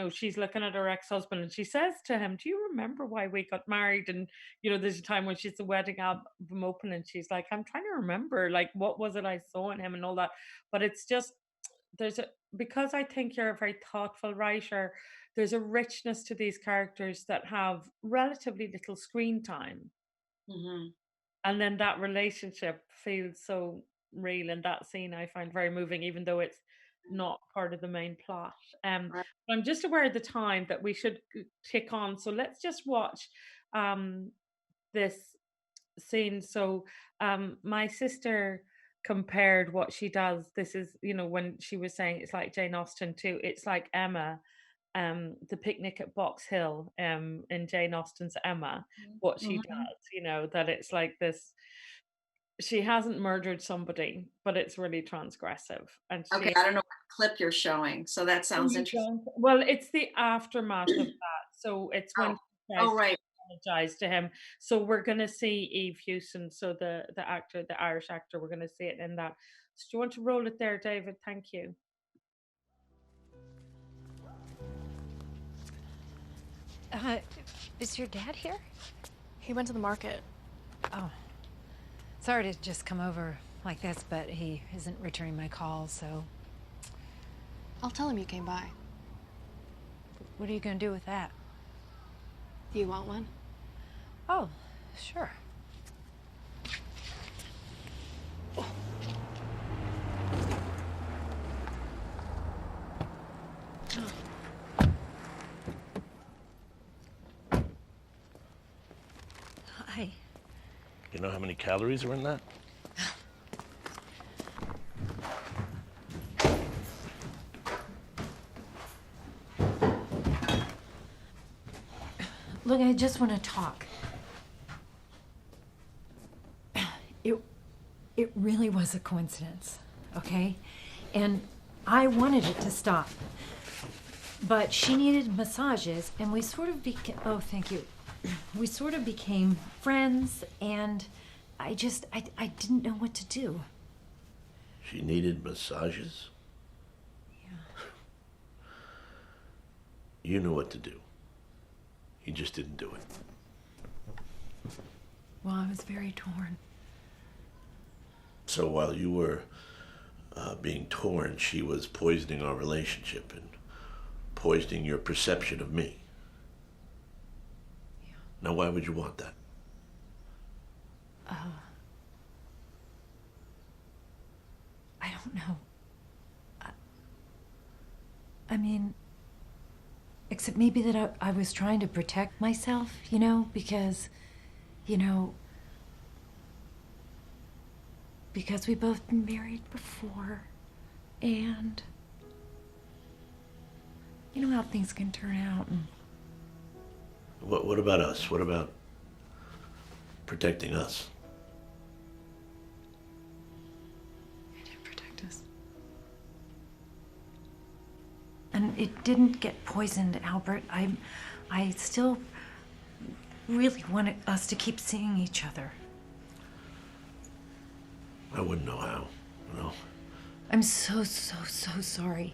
she's looking at her ex-husband and she says to him, "Do you remember why we got married?" And there's a time when she's the wedding album open and she's like, "I'm trying to remember, like, what was it I saw in him and all that." But it's just, there's a because I think you're a very thoughtful writer, there's a richness to these characters that have relatively little screen time. Hmm. And then that relationship feels so real, and that scene I find very moving, even though it's not part of the main plot. Right. I'm just aware of the time that we should tick on. So let's just watch um this scene. So my sister compared what she does. This is, when she was saying it's like Jane Austen too, it's like Emma, the picnic at Box Hill, in Jane Austen's Emma, what she Hmm. does, that it's like this, she hasn't murdered somebody, but it's really transgressive. And Okay, she I don't know what clip you're showing, so that Oh, sounds you interesting. don't? Well, it's the aftermath of that. So it's when Oh, she tries oh, to right. apologize to him. So we're gonna see Eve Hewson, so the actor, the Irish actor, we're gonna see it in that. So do you want to roll it there, David? Thank you. Uh, is your dad here? He went to the market. Oh. Sorry to just come over like this, but he isn't returning my calls, so. I'll tell him you came by. What are you gonna do with that? Do you want one? Oh, sure. Hi. You know how many calories are in that? Look, I just want to talk. It really was a coincidence, okay? And I wanted it to stop. But she needed massages, and we sort of became, oh, thank you. We sort of became friends, and I didn't know what to do. She needed massages? Yeah. You knew what to do. You just didn't do it. Well, I was very torn. So while you were being torn, she was poisoning our relationship and poisoning your perception of me. Yeah. Now, why would you want that? I don't know. I mean, except maybe that I was trying to protect myself, you know, because we've both been married before, and you know how things can turn out. And What about us? What about protecting us? you didn't protect us. And it didn't get poisoned, Albert. I still really wanted us to keep seeing each other. I wouldn't know how, you know? I'm so sorry.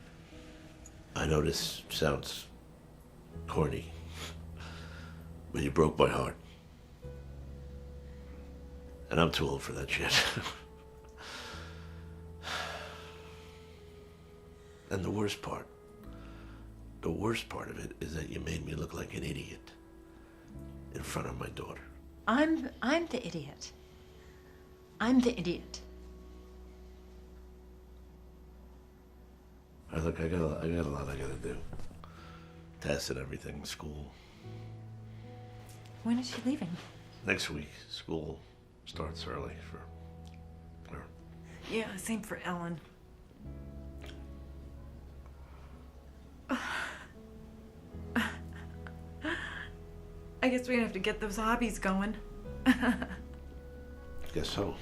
I know this sounds corny, but you broke my heart. And I'm too old for that shit. And the worst part of it is that you made me look like an idiot in front of my daughter. I'm the idiot. I'm the idiot. Look, I got a lot I gotta do. Tests and everything, school. When is she leaving? Next week, school starts early for her. Yeah, same for Ellen. I guess we're gonna have to get those hobbies going. Guess so.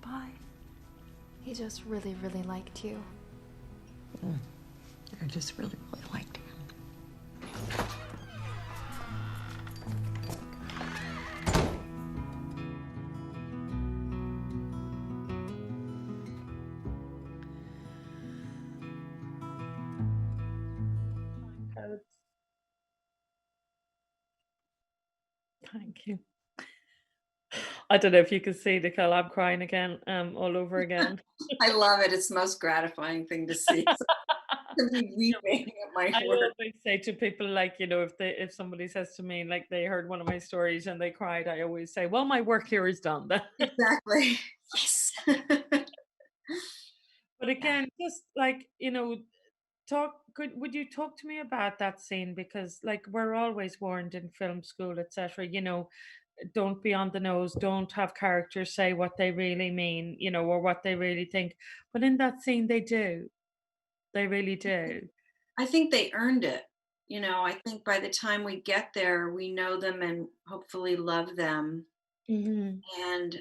Bye. He just really, really liked you. I just really liked him. Thank you. I don't know if you can see Nicole, I'm crying again, all over again. I love it. It's the most gratifying thing to see. To be weeping at my I work. always say to people, like, if somebody says to me, like, they heard one of my stories and they cried, I always say, well, my work here is done then. Exactly. Yes. But again, just like, would you talk to me about that scene? Because like we're always warned in film school, etc., don't be on the nose, don't have characters say what they really mean, or what they really think. But in that scene they do. They really do. I think they earned it. I think by the time we get there, we know them and hopefully love them. Mhm. And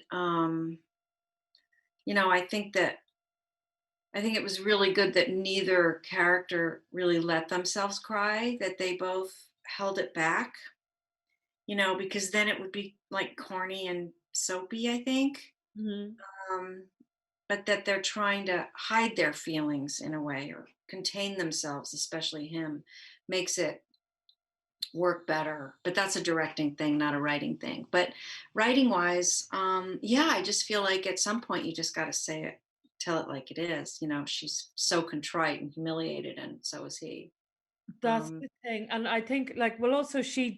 I think it was really good that neither character really let themselves cry, that they both held it back, because then it would be like corny and soapy, I think. Mhm. Um, but that they're trying to hide their feelings in a way or contain themselves, especially him, makes it work better. But that's a directing thing, not a writing thing. But writing wise, yeah, I just feel like at some point you just got to say it, tell it like it is. She's so contrite and humiliated, and so is he. That's the thing. And I think, like, well, also he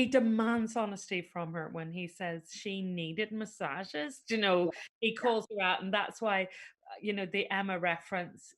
demands honesty from her when he says she needed massages. He calls her out, and that's why the Emma reference,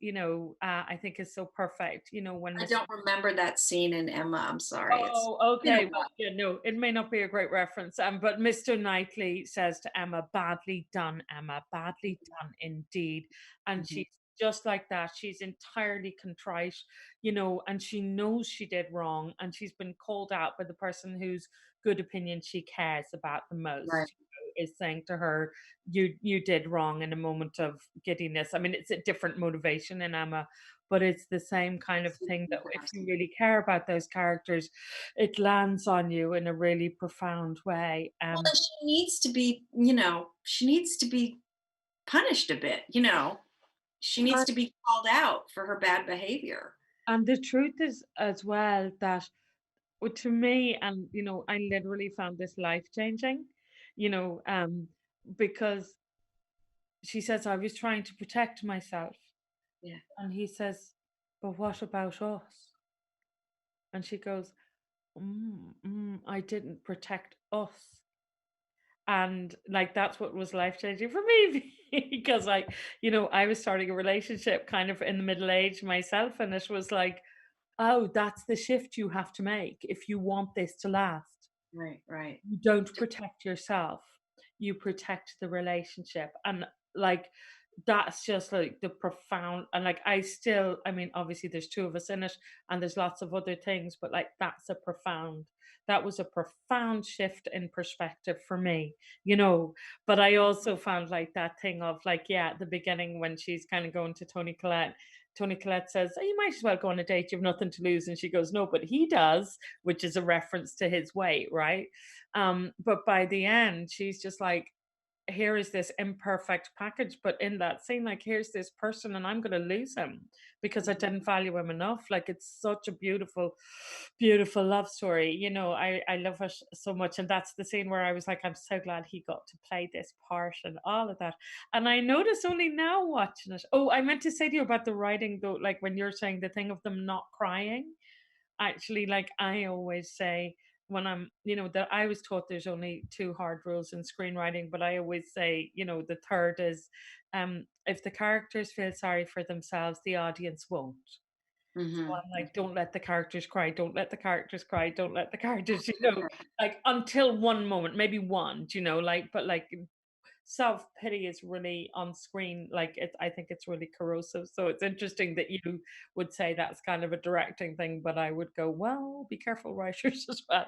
I think is so perfect. When I Mr. don't remember that scene in Emma. I'm sorry. It's Oh, been a okay. Well, while. yeah, no, it may not be a great reference. But Mr. Knightley says to Emma, "Badly done, Emma. Badly done indeed." And Mhm. she's just like that. She's entirely contrite, and she knows she did wrong, and she's been called out by the person whose good opinion she cares about the Right. most. Is saying to her, "You did wrong," in a moment of giddiness. I mean, it's a different motivation in Emma, but it's the same kind of thing that if you really care about those characters, it lands on you in a really profound way. Well, and she needs to be, she needs to be punished a bit. She needs And to be called out for her bad behavior. and the truth is as well that, well, to me, and I literally found this life changing, you know, um, because she says, "I was trying to protect myself," Yeah. and he says, "But what about us?" And she goes, "I didn't protect us." And like that's what was life changing for me because I was starting a relationship kind of in the middle age myself, and it was like, oh, that's the shift you have to make if you want this to last. Right, right. You don't protect yourself, you protect the relationship. And like that's just like the profound, and like I mean, obviously there's two of us in it and there's lots of other things, but like that was a profound shift in perspective for me, but I also found like that thing of like, yeah, at the beginning when she's kind of going to Tony Collette says, "Oh, you might as well go on a date. You've nothing to lose." And she goes, "No, but he does," which is a reference to his weight, right? But by the end, she's just like, here is this imperfect package, but in that scene, like, here's this person, and I'm going to lose him because I didn't value him enough. Like, it's such a beautiful, beautiful love story. I love it so much, and that's the scene where I was like, I'm so glad he got to play this part and all of that. And I notice only now watching it. Oh, I meant to say to you about the writing though, like when you're saying the thing of them not crying. Actually, like I always say, when that I was taught there's only two hard rules in screenwriting, but I always say, the third is, if the characters feel sorry for themselves, the audience won't. So Mhm. I'm like, don't let the characters cry, don't let the characters cry, don't let the characters, like until one moment, maybe one, but like self-pity is really on screen, like I think it's really corrosive. So it's interesting that you would say that's kind of a directing thing, but I would go, well, be careful, writers, as well.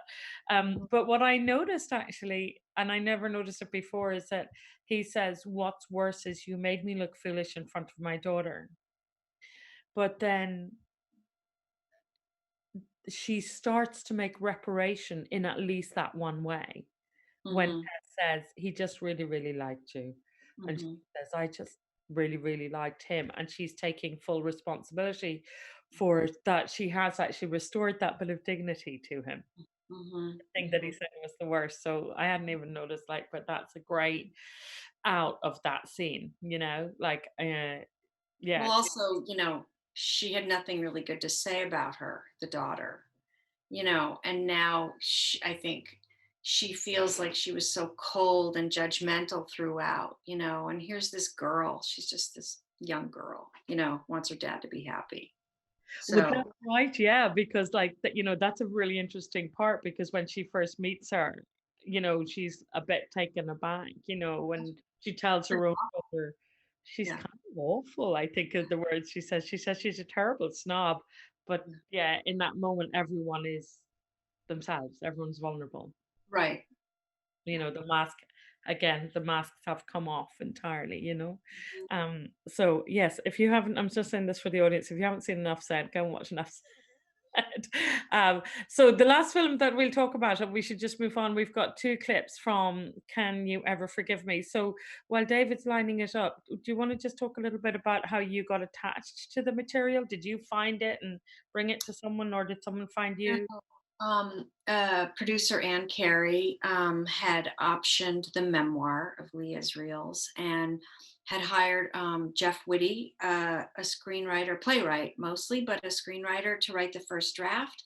But what I noticed actually, and I never noticed it before, is that he says, "What's worse is you made me look foolish in front of my daughter." But then she starts to make reparation in at least that one way when Mhm. Ted says, "He just really, really liked you." And she Mhm. says, "I just really, really liked him." And she's taking full responsibility for that. She has actually restored that bit of dignity to him. Mhm. The thing that he Mhm. said was the worst. So I hadn't even noticed, like, but that's a great out of that scene, like, Well, yeah. also, she had nothing really good to say about her, the daughter, and now I think she feels like she was so cold and judgmental throughout, and here's this girl, she's just this young girl, wants her dad to be happy. Well, that's So, right, yeah, because like that, that's a really interesting part because when she first meets her, she's a bit taken aback, when she tells her own mother, she's yeah. kind of awful, I think are the words she says. She says she's a terrible snob, but yeah, in that moment, everyone is themselves, everyone's vulnerable. Right. The mask, again, the masks have come off entirely, so yes, if you haven't, I'm just saying this for the audience, if you haven't seen Enough Said, go and watch Enough Said. So the last film that we'll talk about, and we should just move on, we've got two clips from Can You Ever Forgive Me? So while David's lining it up, do you want to just talk a little bit about how you got attached to the material? Did you find it and bring it to someone, or did someone find No, you? producer Ann Carey had optioned the memoir of Lee Israel's and had hired Jeff Whitty, a screenwriter, playwright mostly, but a screenwriter to write the first draft.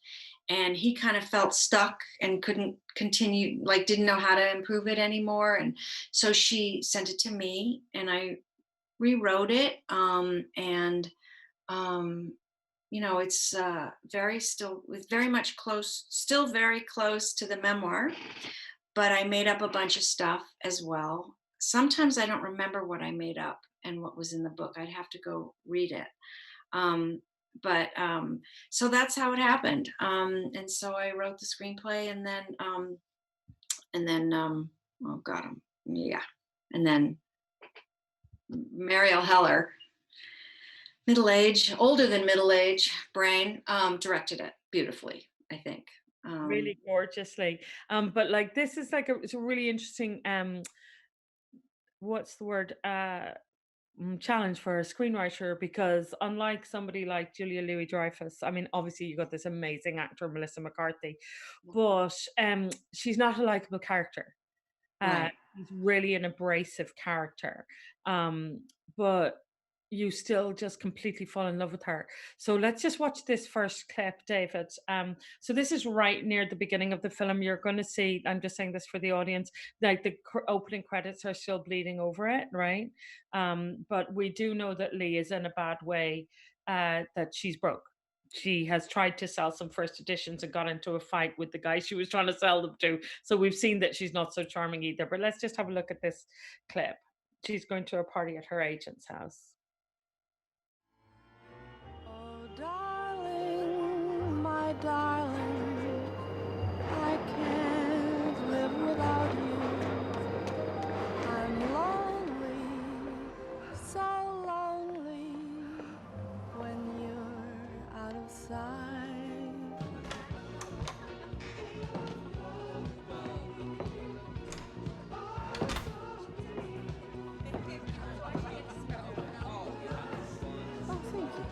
And he kind of felt stuck and couldn't continue, like didn't know how to improve it anymore. And so she sent it to me, and I rewrote it, and you know, it's very much still very close to the memoir, but I made up a bunch of stuff as well. Sometimes I don't remember what I made up and what was in the book. I'd have to go read it. Um, but so that's how it happened. And so I wrote the screenplay, and then oh god, yeah, and then Mariel Heller, middle age, older than middle age brain, directed it beautifully, I think. Really gorgeously. But like this is like it's a really interesting what's the word? Challenge for a screenwriter, because unlike somebody like Julia Louis-Dreyfus, I mean, obviously you got this amazing actor Melissa McCarthy, but she's not a likable character. Right. She's really an abrasive character, but you still just completely fall in love with her. So let's just watch this first clip, David. So this is right near the beginning of the film. You're going to see. I'm just saying this for the audience. Like the opening credits are still bleeding over it, right? But we do know that Lee is in a bad way. That she's broke. She has tried to sell some first editions and got into a fight with the guy she was trying to sell them to. So we've seen that she's not so charming either. But let's just have a look at this clip. She's going to a party at her agent's house. Oh, darling, my darling, I can't live without you. I'm lonely, so lonely when you're out of sight. Oh, thank you.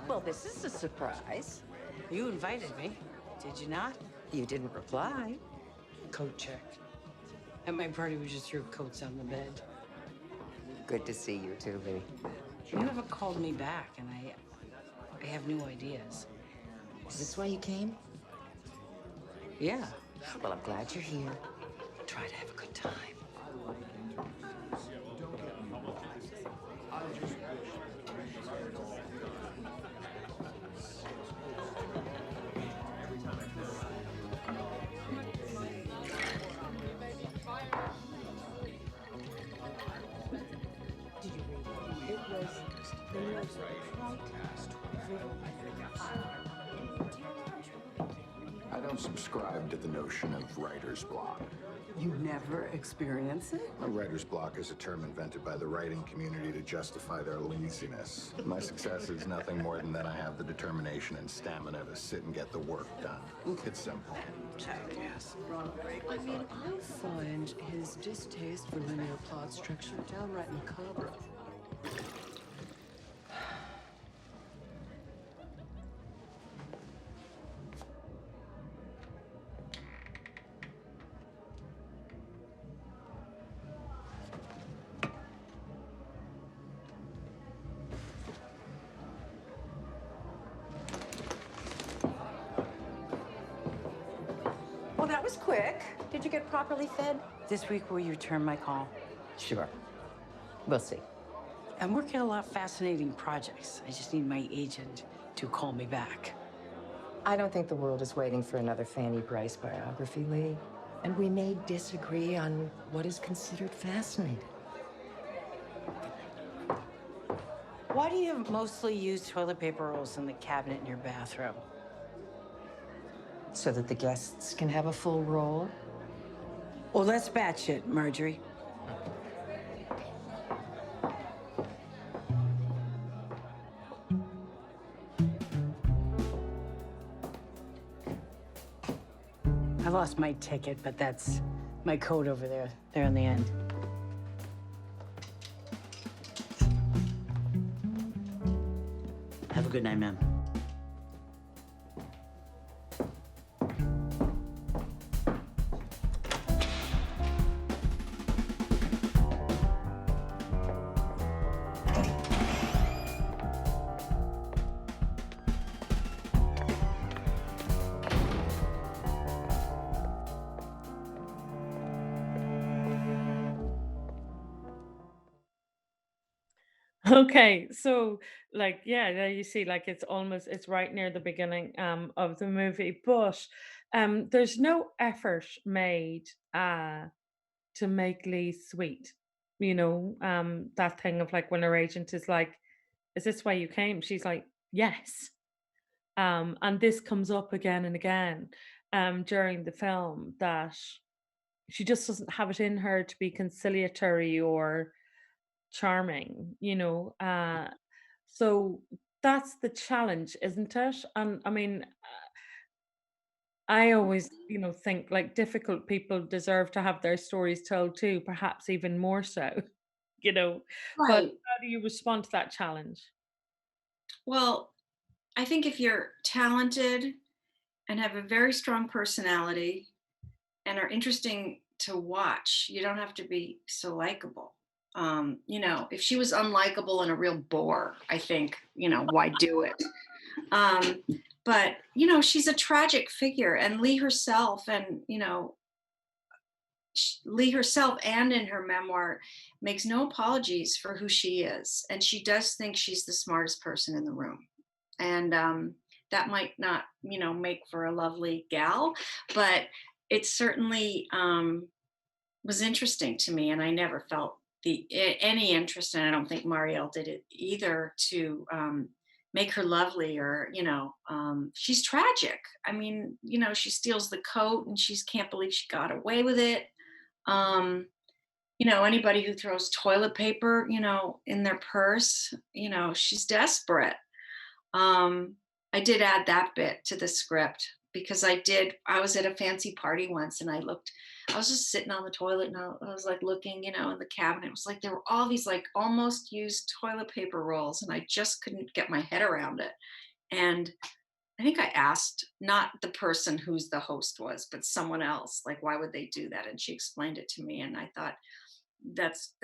Well, this is a surprise. You invited me, did you not? You didn't reply. Coat check. At my party, we just threw coats on the bed. Good to see you too, Lee. You haven't called me back, and I have new ideas. Is this why you came? Yeah. Well, I'm glad you're here. Try to have a good time. I don't subscribe to the notion of writer's block. You never experience it? A writer's block is a term invented by the writing community to justify their laziness. My success is nothing more than that I have the determination and stamina to sit and get the work done. It's simple. Jackass. I mean, I find his distaste for linear plot structure downright macabre. Well, that was quick. Did you get properly fed? This week, will you return my call? Sure. We'll see. I'm working on a lot of fascinating projects. I just need my agent to call me back. I don't think the world is waiting for another Fanny Bryce biography, Lee. And we may disagree on what is considered fascinating. Why do you mostly use toilet paper rolls in the cabinet in your bathroom? So that the guests can have a full roll? Well, that's batshit, Marjorie. I lost my ticket, but that's my coat over there, in the end. Have a good night, ma'am. Okay, so like yeah, there you see like it's right near the beginning of the movie, but there's no effort made to make Lee sweet. That thing of like when her agent is like, "Is this why you came?" She's like, "Yes." And this comes up again and again during the film that she just doesn't have it in her to be conciliatory or charming, so that's the challenge, isn't it? And I mean, I always, think like difficult people deserve to have their stories told too, perhaps even more so, you know. But Right. how do you respond to that challenge? Well, I think if you're talented and have a very strong personality and are interesting to watch, you don't have to be so likable. If she was unlikable and a real bore, I think, why do it? Um, but she's a tragic figure, and Lee herself, and Lee herself, and in her memoir, makes no apologies for who she is, and she does think she's the smartest person in the room, and that might not, make for a lovely gal, but it certainly was interesting to me, and I never felt any interest, and I don't think Marielle did it either, to make her lovely, or she's tragic. I mean, she steals the coat, and she can't believe she got away with it. Um, Anybody who throws toilet paper, in their purse, she's desperate. Um, I did add that bit to the script because I was at a fancy party once, and I was just sitting on the toilet, and I was like looking, in the cabinet. It was like there were all these like almost used toilet paper rolls, and I just couldn't get my head around it. And I think I asked not the person who's the host was, but someone else, like, why would they do that? And she explained it to me, and I thought, that's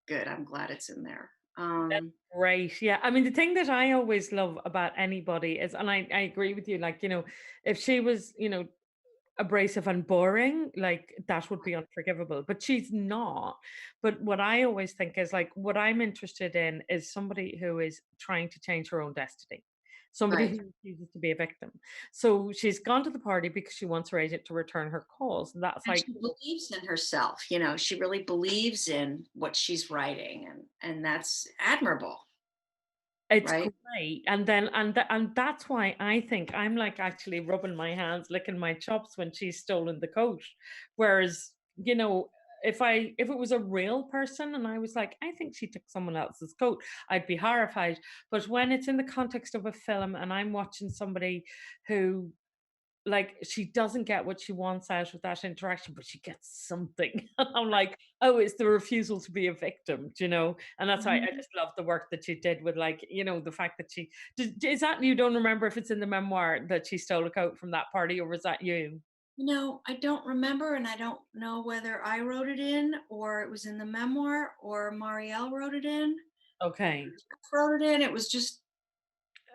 good. I'm glad it's in there. That's great. Yeah. I mean, the thing that I always love about anybody is, and I agree with you, like, if she was, abrasive and boring, like that would be unforgivable. But she's not. But what I always think is like what I'm interested in is somebody who is trying to change her own destiny. Somebody Right. who refuses to be a victim. So she's gone to the party because she wants her agent to return her calls. And that's And like she believes in herself, she really believes in what she's writing, and that's admirable, it's right? great, and that's why I think I'm, like, actually rubbing my hands, licking my chops when she's stolen the coat, whereas, if it was a real person and I was like, "I think she took someone else's coat," I'd be horrified, but when it's in the context of a film and I'm watching somebody who like, she doesn't get what she wants out of that interaction, but she gets something. And I'm like, "Oh, it's the refusal to be a victim," do you know? And that's why I Mhm. just love the work that she did with, like, the fact that is that you don't remember if it's in the memoir that she stole a coat from that party, or was that you? I don't remember, and I don't know whether I wrote it in or it was in the memoir or Marielle wrote it in. Okay. Jeff wrote it in. It was just,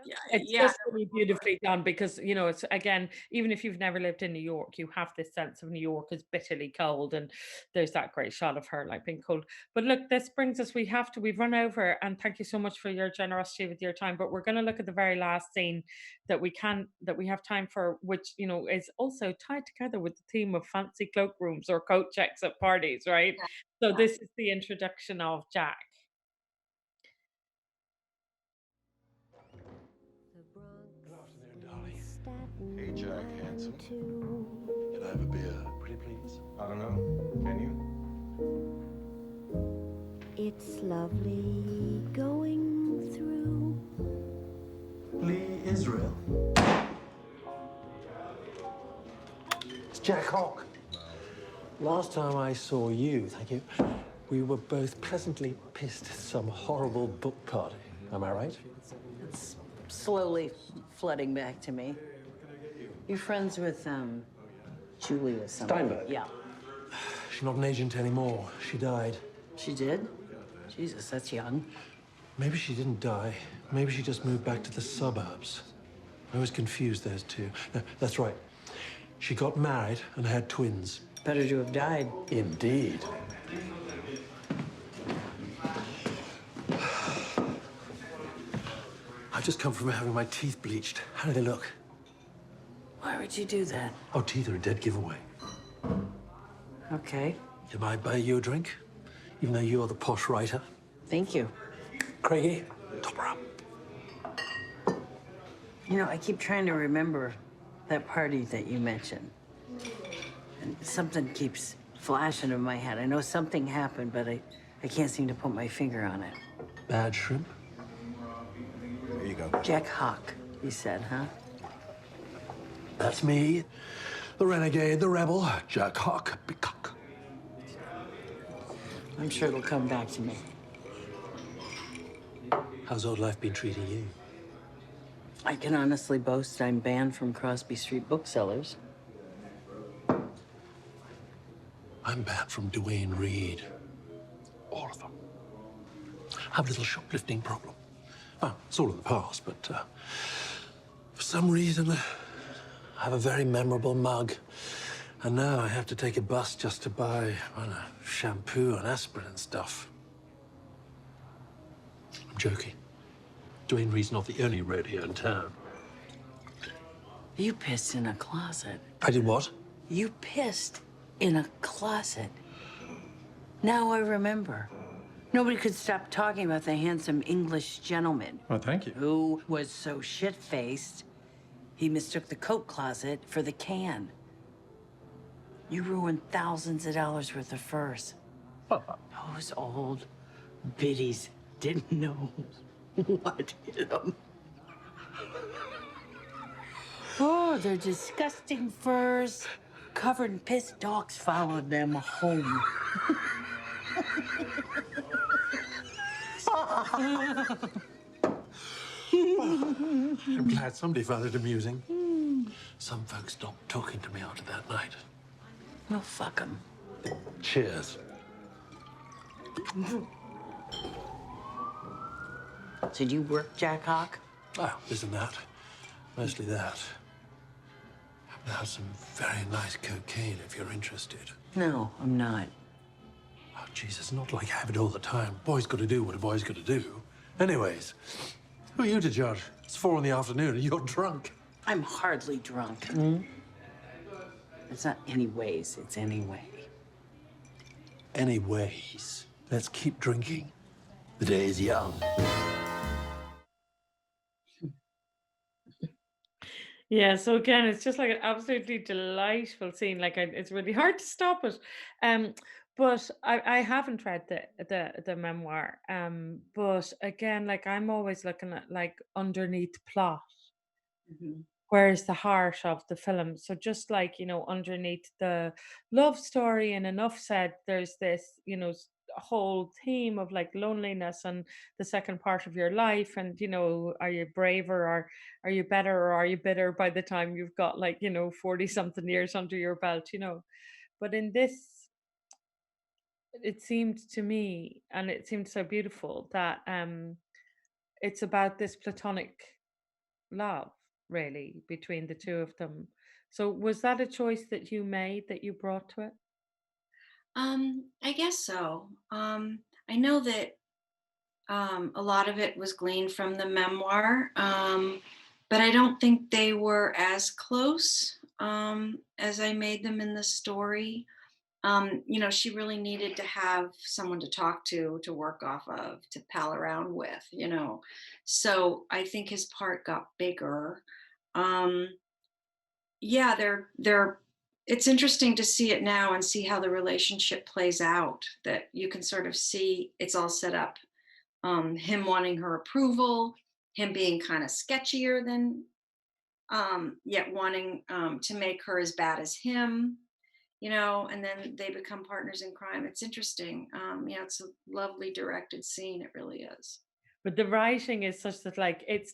yeah, It's yeah. just really beautifully done because, it's again, even if you've never lived in New York, you have this sense of New York is bitterly cold. And there's that great shot of her like being cold. But look, this brings us, we've run over, and thank you so much for your generosity with your time. But we're going to look at the very last scene that we have time for, which, is also tied together with the theme of fancy cloakrooms or coat checks at parties, right? Yeah, So yeah. this is the introduction of Jack. Hey, Jack, handsome. Can I have a beer? Pretty please. I don't know. Can you? It's lovely going through. Lee Israel. It's Jack Hawk. Last time I saw you, thank you, we were both pleasantly pissed at some horrible book party. Am I right? It's slowly flooding back to me. You're friends with, Julia something. Steinberg? Yeah. She's not an agent anymore. She died. She did? Jesus, that's young. Maybe she didn't die. Maybe she just moved back to the suburbs. I was confused, those two. No, that's right. She got married and had twins. Better to have died. Indeed. just come from having my teeth bleached. How do they look? Why would you do that? Oh, teeth are a dead giveaway. Okay. Am I buy you a drink? Even though you're the posh writer? Thank you. Craigie, top her up. You know, I keep trying to remember that party that you mentioned. And something keeps flashing in my head. I know something happened, but I can't seem to put my finger on it. Bad shrimp? There you go. Jack Hawk, you said, huh? That's me. The renegade, the rebel, Jack Hawk, big cock. I'm sure it'll come back to me. How's old life been treating you? I can honestly boast I'm banned from Crosby Street booksellers. I'm banned from Duane Reade. All of them. I have a little shoplifting problem. Well, it's all in the past, but for some reason, I have a very memorable mug. And now I have to take a bus just to buy, I don't know, shampoo and aspirin and stuff. I'm joking. Duane Reade's not the only rodeo in town. You pissed in a closet. I did what? You pissed in a closet. Now I remember. Nobody could stop talking about the handsome English gentleman. Oh, thank you. Who was so shit-faced, he mistook the coat closet for the can. You ruined thousands of dollars worth of furs. Those old biddies didn't know what hit them. Oh, they're disgusting furs. Covered in piss, dogs followed them home. I'm glad somebody found it amusing. Some folks stopped talking to me after that night. Well, fuck them. Cheers. Did you work Jack Hawk? Oh, isn't that? Mostly that. I have some very nice cocaine if you're interested. No, I'm not. Oh, Jesus, not like I have it all the time. Boy's got to do what a boy's got to do. Anyways, who are you to judge? It's 4 in the afternoon and you're drunk. I'm hardly drunk. It's not anyways, it's anyway. Anyways, let's keep drinking. The day is young. Yeah, so again, it's just like an absolutely delightful scene. Like it's really hard to stop it. But I haven't read the memoir. But again, like I'm always looking at like underneath plot. Where's the heart of the film? So just like, underneath the love story and enough said, there's this, whole theme of like loneliness and the second part of your life. And, are you braver or are you better or are you bitter by the time you've got like, 40 something years under your belt. But in this, it seemed to me, and it seemed so beautiful that it's about this platonic love really between the two of them. So was that a choice that you made, that you brought to it? I guess so. I know that a lot of it was gleaned from the memoir, but I don't think they were as close as I made them in the story. She really needed to have someone to talk to work off of, to pal around with. So I think his part got bigger. Um, yeah, they're it's interesting to see it now and see how the relationship plays out, that you can sort of see it's all set up. Him wanting her approval, him being kind of sketchier than yet wanting to make her as bad as him, and then they become partners in crime. It's interesting. It's a lovely directed scene. It really is. But the writing is such that like it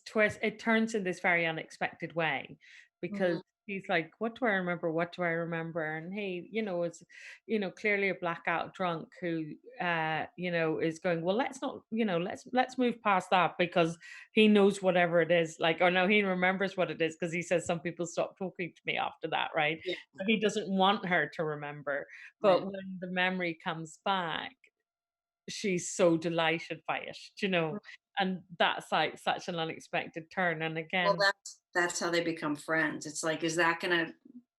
turns in this very unexpected way because Mhm. he's like, what do I remember? What do I remember? And he, is, clearly a blackout drunk who is going, well, let's not, let's move past that because he knows whatever it is. Like, oh no, he remembers what it is because he says some people stop talking to me after that, right? Yeah. So he doesn't want her to remember. Right. But when the memory comes back, she's so delighted by it. And that's like such an unexpected turn. And Well, again, that's how they become friends. It's like, is that gonna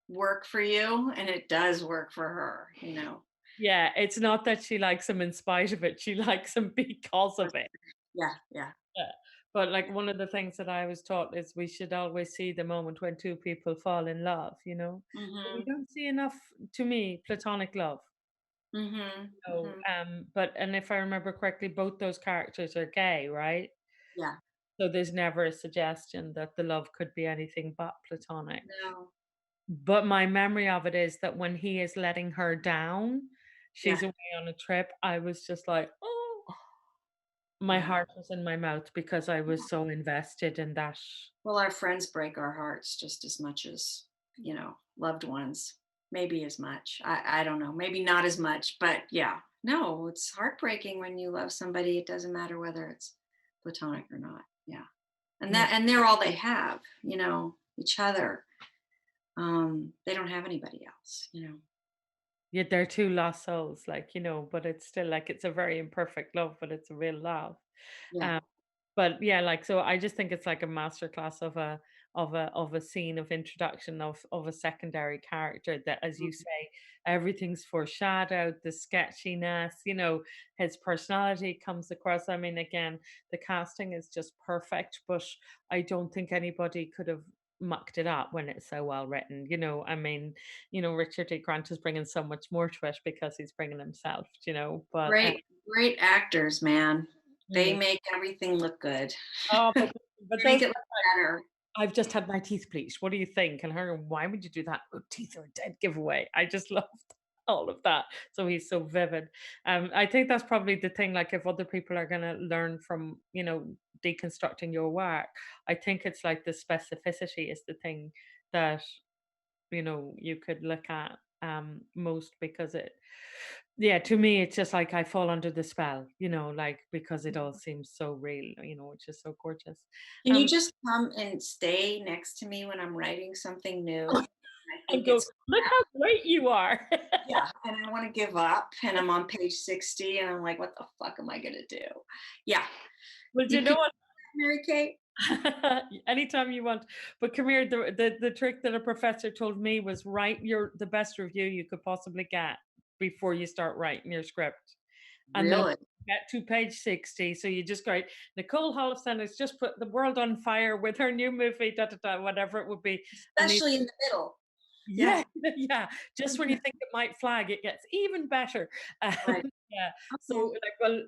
work for you? And it does work for her, you know. yeah, it's not that she likes him in spite of it. She likes him because of it. Yeah, yeah. Yeah. But like one of the things that I was taught is we should always see the moment when two people fall in love, you know. But we Mhm. don't see enough, to me, platonic love. Mhm. So, Mhm. but and if I remember correctly, both those characters are gay, right? Yeah. So there's never a suggestion that the love could be anything but platonic. No. But my memory of it is that when he is letting her down, she's Yeah. away on a trip, I was just like, oh, my Yeah. heart was in my mouth because I was so invested in that. Well, our friends break our hearts just as much as, you know, loved ones. Maybe as much. I don't know. Maybe not as much, but yeah. No, it's heartbreaking when you love somebody. It doesn't matter whether it's platonic or not. Yeah. Mm. And they're all they have, you know, each other. They don't have anybody else, you know. Yeah, they're two lost souls, like, you know, but it's still like it's a very imperfect love, but it's a real love. Yeah. Um, but yeah, like so I just think it's like a masterclass of a scene of introduction of a secondary character that, as you Mhm. say, everything's foreshadowed, the sketchiness, you know, his personality comes across. I mean, again, the casting is just perfect, but I don't think anybody could have mucked it up when it's so well written. You know, I mean, you know, Richard D. Grant is bringing so much more to it because he's bringing himself, you know, but Great actors, man. They mm. make everything look good. Oh, but They make those it look better. I've just had my teeth bleached. What do you think? And her, why would you do that? Oh, teeth are a dead giveaway. I just loved all of that. So he's so vivid. I think that's probably the thing. Like, if other people are gonna learn from, you know, deconstructing your work, I think it's like the specificity is the thing that, you know, you could look at most because it, yeah, to me it's just like I fall under the spell, you know, like because it all seems so real, you know, which is so gorgeous. Can you Um, just come and stay next to me when I'm writing something new? I and think go, it's look crap. how great you are. Yeah, and I want to give up, and I'm on page 60, and I'm like, what the fuck am I gonna do? Yeah, Well, do you you know could, what? Mary Kate. Anytime you want. But come here, the trick that a professor told me was write your the best review you could possibly get before you start writing your script. And then Really, get to page 60. So you just go, Nicole Holofcener has just put the world on fire with her new movie, da da da, whatever it would be. And he, especially in the middle. yeah, Yeah, yeah. Just when you think it might flag, it gets even better. right. Yeah. So, Okay. like, well,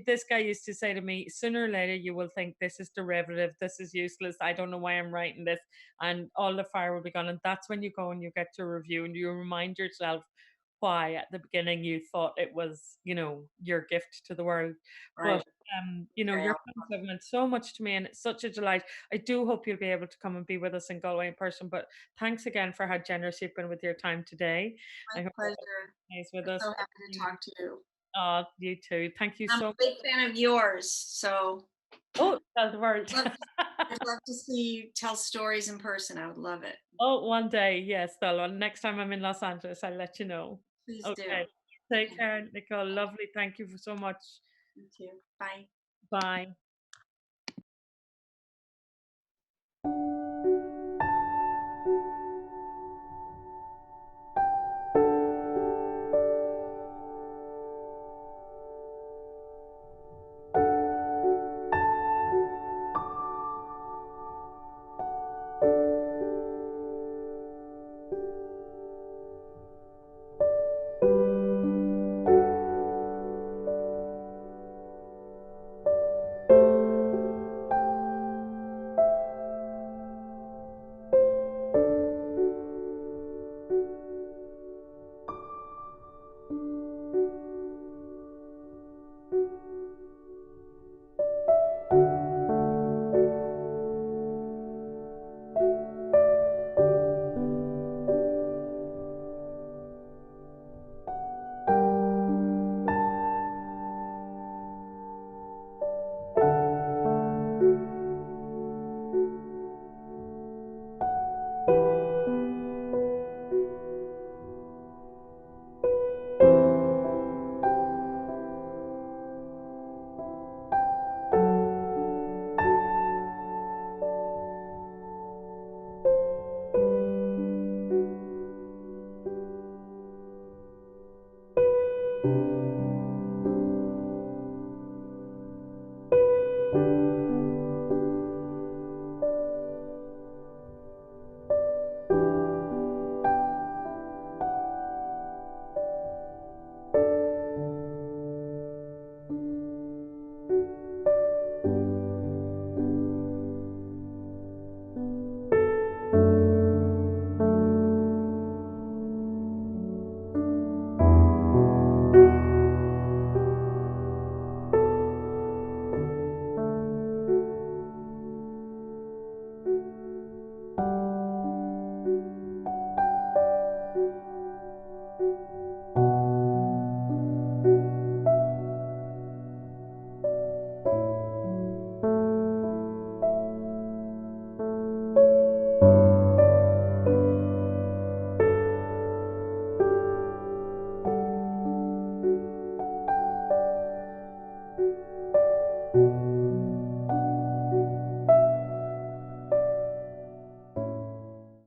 this guy used to say to me, sooner or later you will think this is derivative, this is useless. I don't know why I'm writing this, and all the fire will be gone. And that's when you go and you get your review and you remind yourself why at the beginning you thought it was, you know, your gift to the world. But Right. you know, Okay. your films have meant so much to me, and it's such a delight. I do hope you'll be able to come and be with us in Galway in person. But thanks again for how generous you've been with your time today. My I hope it pleasure. stays with I'm us. so happy to talk to you. Oh, you too. Thank you I'm a so much. big fan of yours, so Oh, tell the world. I'd love to see you tell stories in person. I would love it. Oh, one day, yes, Stella. Next time I'm in Los Angeles, I'll let you know. Please do. Okay. Take Okay. care, Nicole. Lovely. Thank you for so much. You too. Bye. Bye.